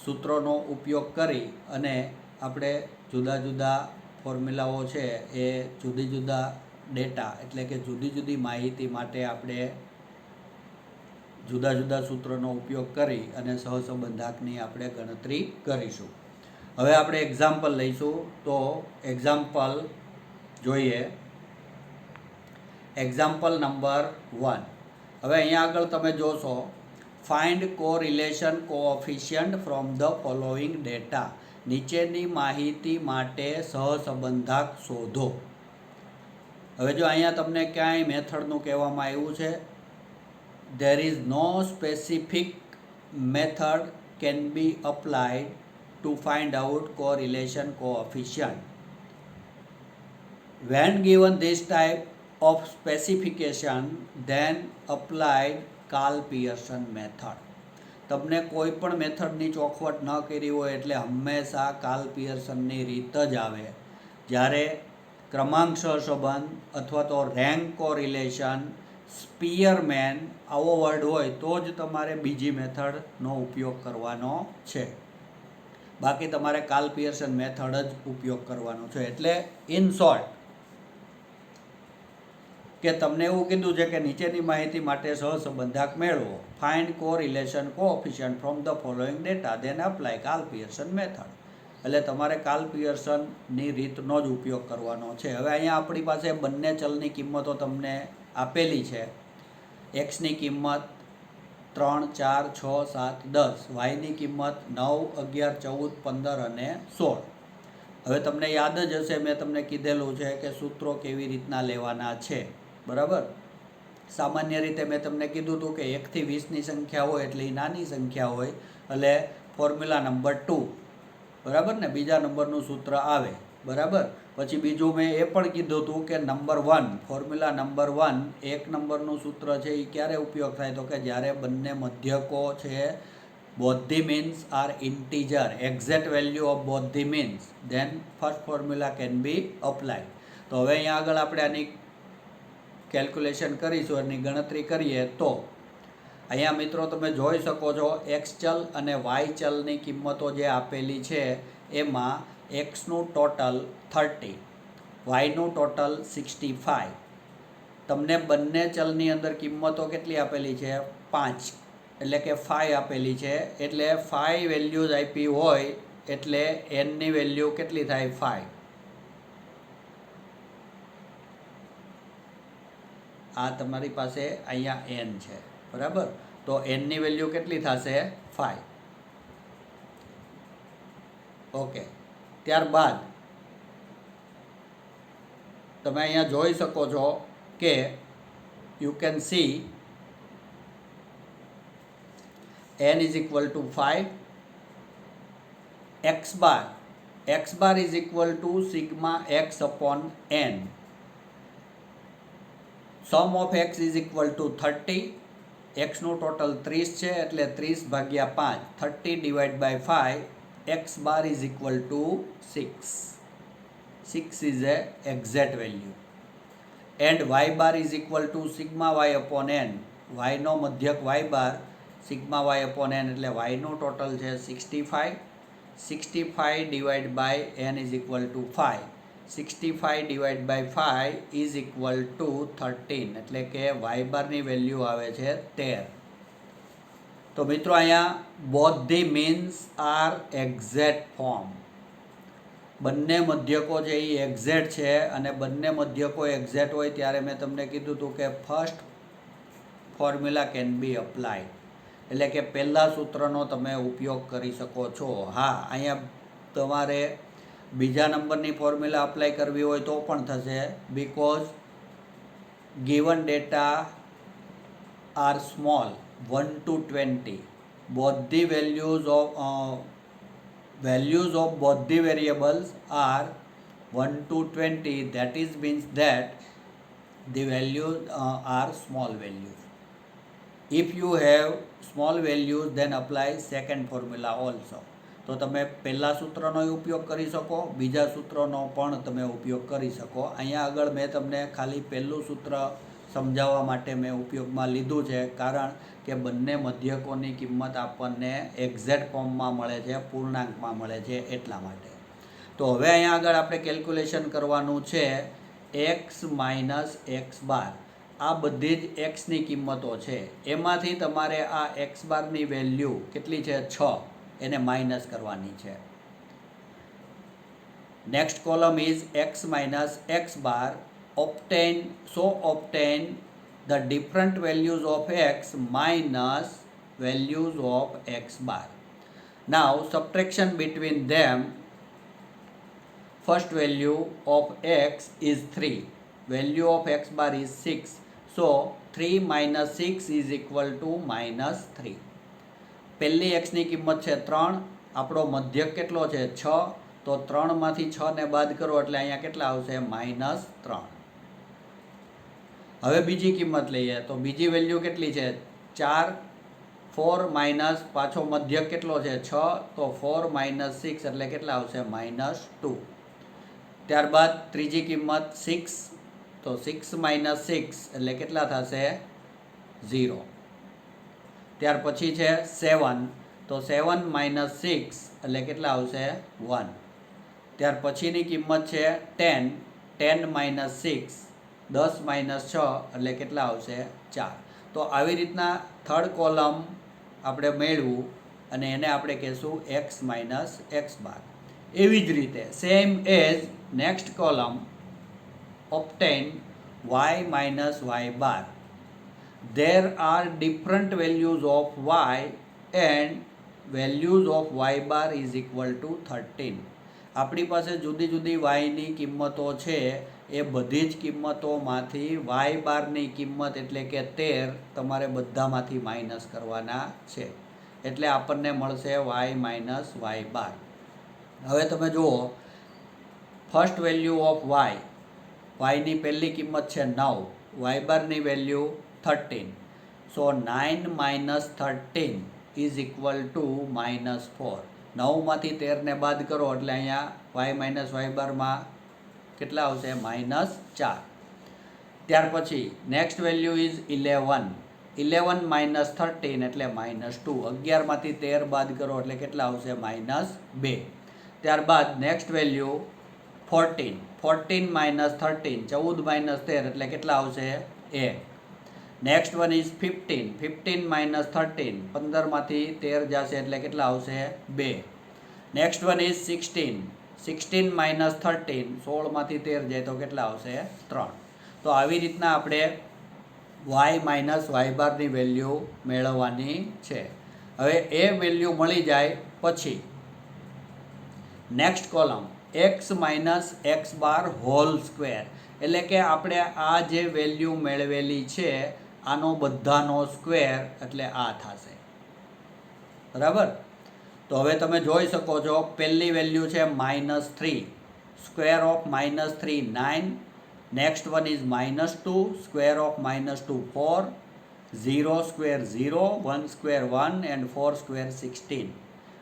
સૂત્રોનો ઉપયોગ કરી અને આપણે જુદા જુદા ફોર્મ્યુલાઓ છે એ જુદી જુદા ડેટા એટલે કે જુદી જુદી માહિતી માટે આપણે જુદા જુદા સૂત્રોનો ઉપયોગ કરી અને સહસંબંધાંકની આપણે ગણતરી કરીશું. હવે આપણે એક્ઝામ્પલ લઈશું. તો એક્ઝામ્પલ જોઈએ. Example number 1. હવે અહીંયા આગળ તમે જોશો, find correlation coefficient from the following data. નીચેની માહિતી માટે સહસંબંધાંક શોધો. હવે જો અહીંયા તમને ક્યાંય મેથડનું કહેવામાં આવ્યું છે, there is no specific method can be applied to find out correlation coefficient. When given this type of specification, then applied Karl-Pearson method. તમને કોઈ પણ મેથડની ચોખવટ ન કરી હોય એટલે હંમેશા કાર્લ-પિયર્સનની રીત જ આવે. જ્યારે ક્રમાંક સહસંબંધ અથવા તો રેન્ક કોરિલેશન, સ્પીયરમેન આવો વર્ડ હોય તો જ તમારે બીજી મેથડનો ઉપયોગ કરવાનો છે. બાકી તમારે કાર્લ-પિયર્સન મેથડ જ ઉપયોગ કરવાનો છે. એટલે ઇન શોર્ટ કે તમને એવું કીધું છે કે નીચેની માહિતી માટે સહસંબંધાંક મેળવો. Find correlation coefficient from the following data, then apply Karl Pearson method. એટલે તમારે કાર્લ-પિયર્સનની રીતનો જ ઉપયોગ કરવાનો છે. હવે અહીંયા આપણી પાસે બંને ચલની કિંમતો તમને આપેલી છે. એક્સની કિંમત 3, 4, 6, 7, 10, વાયની કિંમત 9, 11, 14, 15 અને 16. હવે તમને યાદ જ હશે, મેં તમને કીધેલું છે કે સૂત્રો કેવી રીતના લેવાના છે. બરાબર? સામાન્ય રીતે મેં તમને કીધું હતું કે 1 થી 20ની સંખ્યા હોય એટલે એ નાની સંખ્યા હોય એટલે ફોર્મ્યુલા નંબર 2. બરાબર ને? બીજા નંબરનું સૂત્ર આવે. બરાબર? પછી બીજું મેં એ પણ કીધું હતું કે નંબર 1, ફોર્મ્યુલા નંબર 1, 1 નંબરનું સૂત્ર છે એ ક્યારે ઉપયોગ થાય તો કે જ્યારે બંને મધ્યકો છે, both the means are integer, exact value of both the means, then first formula can be applied. તો હવે અહીંયા આગળ આપણે આની કેલ્ક્યુલેશન કરીશું, એની ગણતરી કરીએ તો અહીંયા મિત્રો તમે જોઈ શકો છો એક્સ ચલ અને વાય ચલની કિંમતો જે આપેલી છે એમાં એક્સનું ટોટલ 30, વાયનું ટોટલ 65. તમને બંને ચલની અંદર કિંમતો કેટલી આપેલી છે? 5, એટલે કે 5 આપેલી છે. એટલે 5 વેલ્યુઝ આપી હોય એટલે એનની વેલ્યુ કેટલી થાય? 5. આ તમારી પાસે અહીંયા એન છે. બરાબર? તો એનની વેલ્યુ કેટલી થશે? 5. ઓકે. ત્યારબાદ તમે અહીંયા જોઈ શકો છો કે you can see n is equal to 5, x bar is equal to sigma x upon n. Sum of x is equal to 30. x નું ટોટલ 30 છે એટલે 30 ભાગ્યા 5, 30 divided by 5, x bar is equal to 6. 6 is a exact value. And y bar is equal to sigma y upon n. y નો મધ્યક y bar sigma Y upon N એટલે વાયનું total છે 65. 65 divide by N is equal to 5. 65 divide by 5 is equal to 13, એટલે કે Y બારની value આવે છે 13. તો મિત્રો અહીંયા both the means are exact form. બંને મધ્યકો છે એ એક્ઝેક્ટ છે, અને બંને મધ્યકો એક્ઝેક્ટ હોય ત્યારે મેં તમને કીધું હતું કે first formula can be apply, એટલે કે પહેલા સૂત્રનો તમે ઉપયોગ કરી શકો છો. હા, અહીંયા તમારે બીજા નંબરની ફોર્મ્યુલા અપ્લાય કરવી હોય તો પણ થશે, because given data are small 1 to 20, both the values of both the variables are 1 to 20, that is means that the values are small values. If you have small values then apply second formula also. તો તમે પહેલા સૂત્રનો ઉપયોગ કરી શકો, બીજા સૂત્રનો પણ તમે ઉપયોગ કરી શકો. અહીંયા આગળ મેં તમને ખાલી પહેલું સૂત્ર સમજાવવા માટે મેં ઉપયોગમાં લીધું છે, કારણ કે બંને મધ્યકોની કિંમત આપણને એક્ઝેક્ટ ફોર્મમાં મળે છે, પૂર્ણાંકમાં મળે છે, એટલા માટે. તો હવે અહીંયા આગળ આપણે કેલ્ક્યુલેશન કરવાનું છે એક્સ માઇનસ એક્સ બાર. આ બધી જ એક્સની કિંમતો છે, એમાંથી તમારે આ એક્સ બારની વેલ્યુ કેટલી છે? 6, એને માઇનસ કરવાની છે. Next column is x minus x bar. obtain the different values of x minus values of x bar. Now subtraction between them. First value of x is 3, value of x bar is 6, so 3 minus 6 is equal to minus 3. પહેલી x ની કિંમત છે 3, આપણો મધ્યક કેટલો છે? 6, તો 3 માંથી 6 ને બાદ કરો એટલે અહીંયા કેટલા આવશે? -3. હવે બીજી કિંમત લઈએ, તો બીજી વેલ્યુ કેટલી છે? 4. 4 માઇનસ પાછો મધ્યક કેટલો છે? 6, તો 4 minus 6 એટલે કેટલા આવશે? -2. ત્યારબાદ ત્રીજી કિંમત 6, તો 6 minus 6 એટલે કેટલા થશે? 0. ત્યાર પછી છે 7, તો 7 minus 6 એટલે કેટલા આવશે? 1. ત્યાર પછીની કિંમત છે 10, 10 minus 6, 10 minus 6 એટલે કેટલા આવશે? 4. તો આવી રીતના થર્ડ કોલમ આપણે મેળવું અને એને આપણે કહેશું એક્સ માઇનસ એક્સ બાર. એવી જ રીતે same as next column obtain y minus y bar. There are different values of y and values of y bar is equal to 13. આપણી પાસે જુદી જુદી વાયની કિંમતો છે, એ બધી જ કિંમતોમાંથી વાય બારની કિંમત એટલે કે 13 તમારે બધામાંથી માઇનસ કરવાના છે, એટલે આપણને મળશે વાય માઇનસ વાય બાર. હવે તમે જુઓ, ફર્સ્ટ વેલ્યુ ઓફ વાય, વાયની પહેલી કિંમત છે 9, વાય બારની value 13, so 9 minus 13 is equal to -4. 9 માંથી 13 ને બાદ કરો એટલે અહીંયા y માઇનસ વાય બારમાં કેટલા આવશે? -4. ત્યાર પછી નેક્સ્ટ વેલ્યુ ઇઝ 11, 11 minus 13 એટલે -2. 11 માંથી 13 બાદ કરો એટલે કેટલા આવશે? -2. ત્યારબાદ નેક્સ્ટ વેલ્યુ 14, 14 minus 13, 14 minus 13 એટલે કેટલા આવશે? 1. નેક્સ્ટ વન ઇઝ 15, 15 minus 13, 15 માંથી 13 જશે એટલે કેટલા આવશે? 2. નેક્સ્ટ વન ઇઝ 16, 16 minus 13, 16 માંથી 13 જાય તો કેટલા આવશે? 3. તો આવી રીતના આપણે y માઇનસ વાય બારની વેલ્યુ મેળવવાની છે. હવે એ વેલ્યુ મળી જાય પછી next column x minus x bar whole square, એટલે કે આપણે આ જે વેલ્યુ મેળવેલી છે આનો બધાનો સ્ક્વેર એટલે આ થશે. બરાબર? તો હવે તમે જોઈ શકો છો, પહેલી વેલ્યુ છે -3, square of -3 9, next one is -2, square of -2 4, 0 square 0, 1 square 1 and 4 square 16.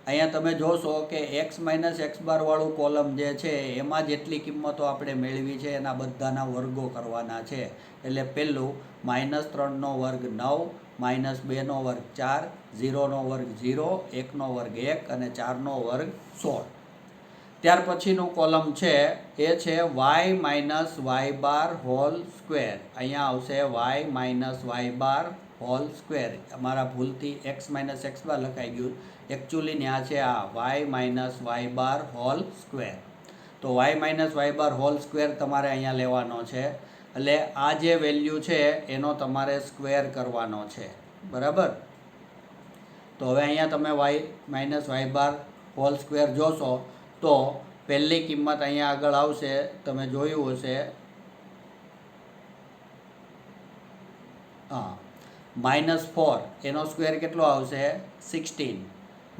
અહીંયા તમે જોશો કે એક્સ માઇનસ એક્સ બારવાળું કોલમ જે છે એમાં જેટલી કિંમતો આપણે મેળવી છે એના બધાના વર્ગો કરવાના છે. એટલે પહેલું -3નો વર્ગ 9, -2નો વર્ગ 4, 0નો વર્ગ 0, 1નો વર્ગ 1 અને 4નો વર્ગ 16. ત્યાર પછીનું કોલમ છે એ છે y minus Y bar whole square. અહીંયા આવશે Y minus Y bar whole square. અમારા ભૂલથી એક્સ માઇનસ એક્સ બાર લખાઈ ગયું, એકચ્યુઅલી ત્યાં છે આ Y minus Y bar whole square. તો Y minus Y bar whole square તમારે અહીંયા લેવાનો છે. એટલે આ જે વેલ્યુ છે એનો તમારે સ્ક્વેર કરવાનો છે, બરાબર. તો હવે અહીંયા તમે Y minus Y bar whole square જોશો તો પહેલી કિંમત અહીંયા આગળ આવશે, તમે જોયું હશે, હા, -4 એનો સ્ક્વેર કેટલો આવશે 16,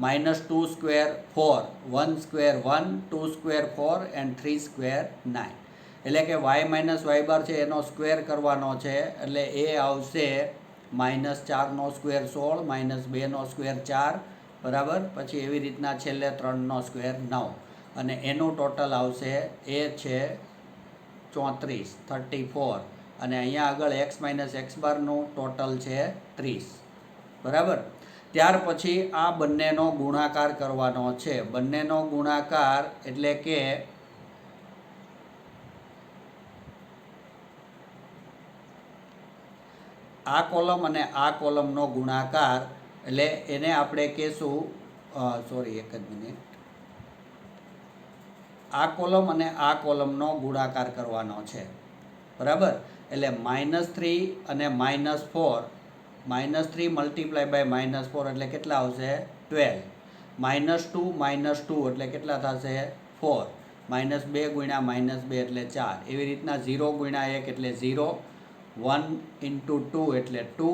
-2 square 4, 1 square 1, 2 square 4 and 3 square 9. એટલે કે વાય માઇનસ વાય બાર છે એનો સ્ક્વેર કરવાનો છે, એટલે એ આવશે -4નો સ્ક્વેર 16, -2નો સ્ક્વેર 4, બરાબર. પછી એવી રીતના છેલ્લે 3નો સ્ક્વેર 9, અને એનું ટોટલ આવશે એ છે 34, અને અહીંયા આગળ એક્સ માઇનસ એક્સ બારનું ટોટલ છે 30, બરાબર. ત્યાર પછી આ બંનેનો ગુણાકાર કરવાનો છે. બંનેનો ગુણાકાર એટલે કે આ કોલમ અને આ કોલમનો ગુણાકાર, એટલે એને આપણે કહેશું, સોરી એક જ મિનિટ, આ કોલમ અને આ કોલમનો ગુણાકાર કરવાનો છે, બરાબર. એટલે -3 અને -4, -3 મલ્ટીપ્લાય બાય -4 એટલે કેટલા આવશે 12, -2 એટલે કેટલા થશે 4, -2 ગુણ્યા -2 એટલે 4, એવી રીતના 0 ગુણ્યા 1 એટલે 0, 1 × 2 એટલે 2,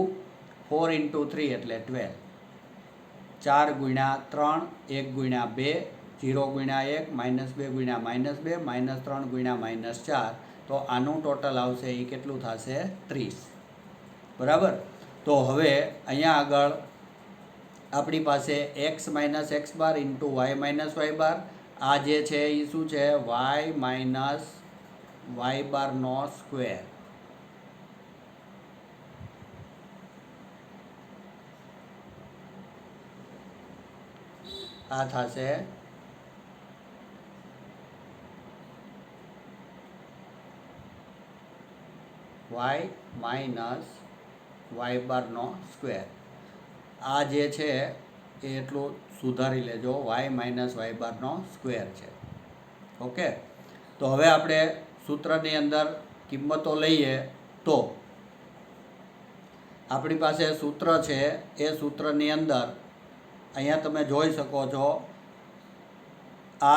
4 × 3 એટલે 12, 4 ગુણ્યા 3, 1 ગુણ્યા 2, 0 ગુણ્યા 1, -2 ગુણ્યા -2, -3 ગુણ્યા -4. તો આનું ટોટલ આવશે એ કેટલું થશે 30, બરાબર. તો હવે અહીંયા આગળ આપણી પાસે x minus x bar into Y minus Y bar, આ જે છે એ શું છે વાય માઇનસ વાય બારનો સ્ક્વેર. આ થશે વાય માઇનસ વાય બારનો સ્ક્વેર. આ જે છે એ એટલું સુધારી લેજો, વાય માઇનસ વાય બારનો સ્ક્વેર છે, ઓકે. તો હવે આપણે સૂત્રની અંદર કિંમતો લઈએ તો આપણી પાસે સૂત્ર છે, એ સૂત્રની અંદર અહીંયા તમે જોઈ શકો છો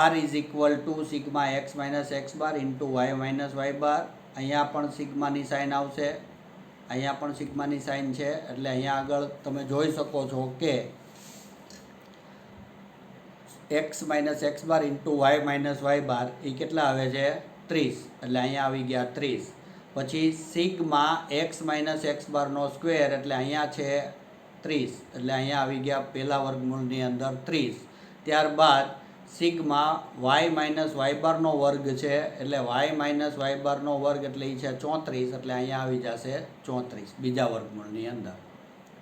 R = sigma x minus x bar into Y minus Y bar. અહીંયા પણ સિગ્માની સાઇન આવશે, અહીંયા પણ સિગ્માની સાઇન છે, એટલે અહીંયા આગળ તમે જોઈ શકો છો કે x minus x bar into Y minus Y bar એ કેટલા આવે છે 30, એટલે અહીંયા આવી ગયા 30. પછી સિગ્મા એક્સ માઇનસ એક્સ બારનો સ્ક્વેર, એટલે અહીંયા છે 30, એટલે અહીંયા આવી ગયા પહેલા વર્ગમૂળની અંદર 30. ત્યારબાદ સિગ્મા વાય માઇનસ વાય બારનો વર્ગ છે, એટલે વાય માઇનસ વાય બારનો વર્ગ એટલે એ છે 34, એટલે અહીંયા આવી જશે 34 બીજા વર્ગમૂળની અંદર,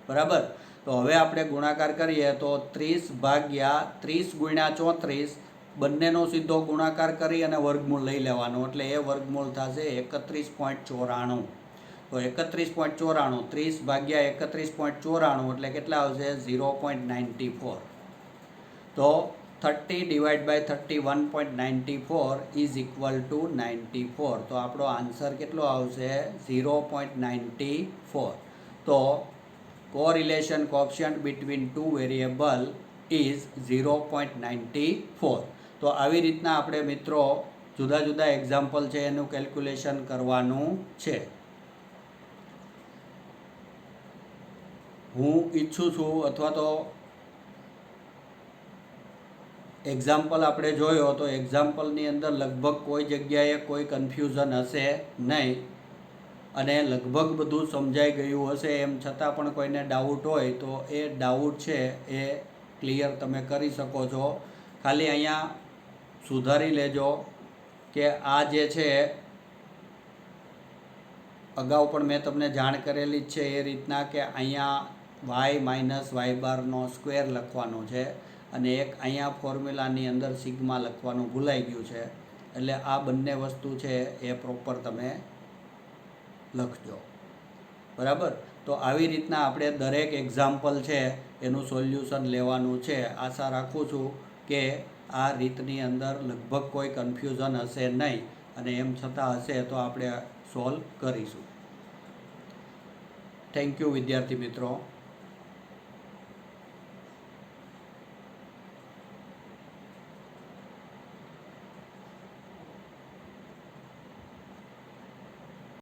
બરાબર. તો હવે આપણે ગુણાકાર કરીએ તો 30 ભાગ્યા 30 ગુણ્યા 34, બંનેનો સીધો ગુણાકાર કરી અને વર્ગમૂળ લઈ લેવાનું, એટલે એ વર્ગમૂળ થશે 31.94. તો 31.94, 30 ભાગ્યા 31.94 એટલે કેટલા આવશે 0.94. તો 30 / 31.94 = 94. તો આપણો આન્સર કેટલો આવશે 0.94. તો correlation coefficient between two variable is 0.94. તો આવી રીતના આપણે મિત્રો જુદા જુદા એક્ઝામ્પલ છે એનું કેલ્ક્યુલેશન કરવાનું છે. હું ઈચ્છું છું, અથવા તો એક્ઝામ્પલ આપણે જોયો તો એક્ઝામ્પલની અંદર લગભગ કોઈ જગ્યાએ કોઈ કન્ફ્યુઝન હશે નહીં, અને લગભગ બધું સમજાઈ ગયું હશે. એમ છતાં પણ કોઈને ડાઉટ હોય તો એ ડાઉટ છે એ ક્લિયર તમે કરી શકો છો. ખાલી અહીંયા સુધારી લેજો કે આ જે છે અગાઉ પણ મેં તમને જાણ કરેલી જ છે એ રીતના, કે અહીંયા વાય માઇનસ વાય બારનો સ્ક્વેર લખવાનું છે, અને એક અહીંયા ફોર્મ્યુલાની અંદર સિગ્મા લખવાનું ભૂલાઈ ગયું છે. એટલે આ બંને વસ્તુ છે એ પ્રોપર તમે લખજો. બરાબર. તો આવી રીતના આપણે દરેક એક્ઝામ્પલ છે એનું સોલ્યુશન લેવાનું છે. આશા રાખું છું કે આ રીતની અંદર લગભગ કોઈ કન્ફ્યુઝન હશે નહીં, અને એમ છતાં હશે તો આપણે સોલ્વ કરીશું. થેન્ક યુ વિદ્યાર્થી મિત્રો.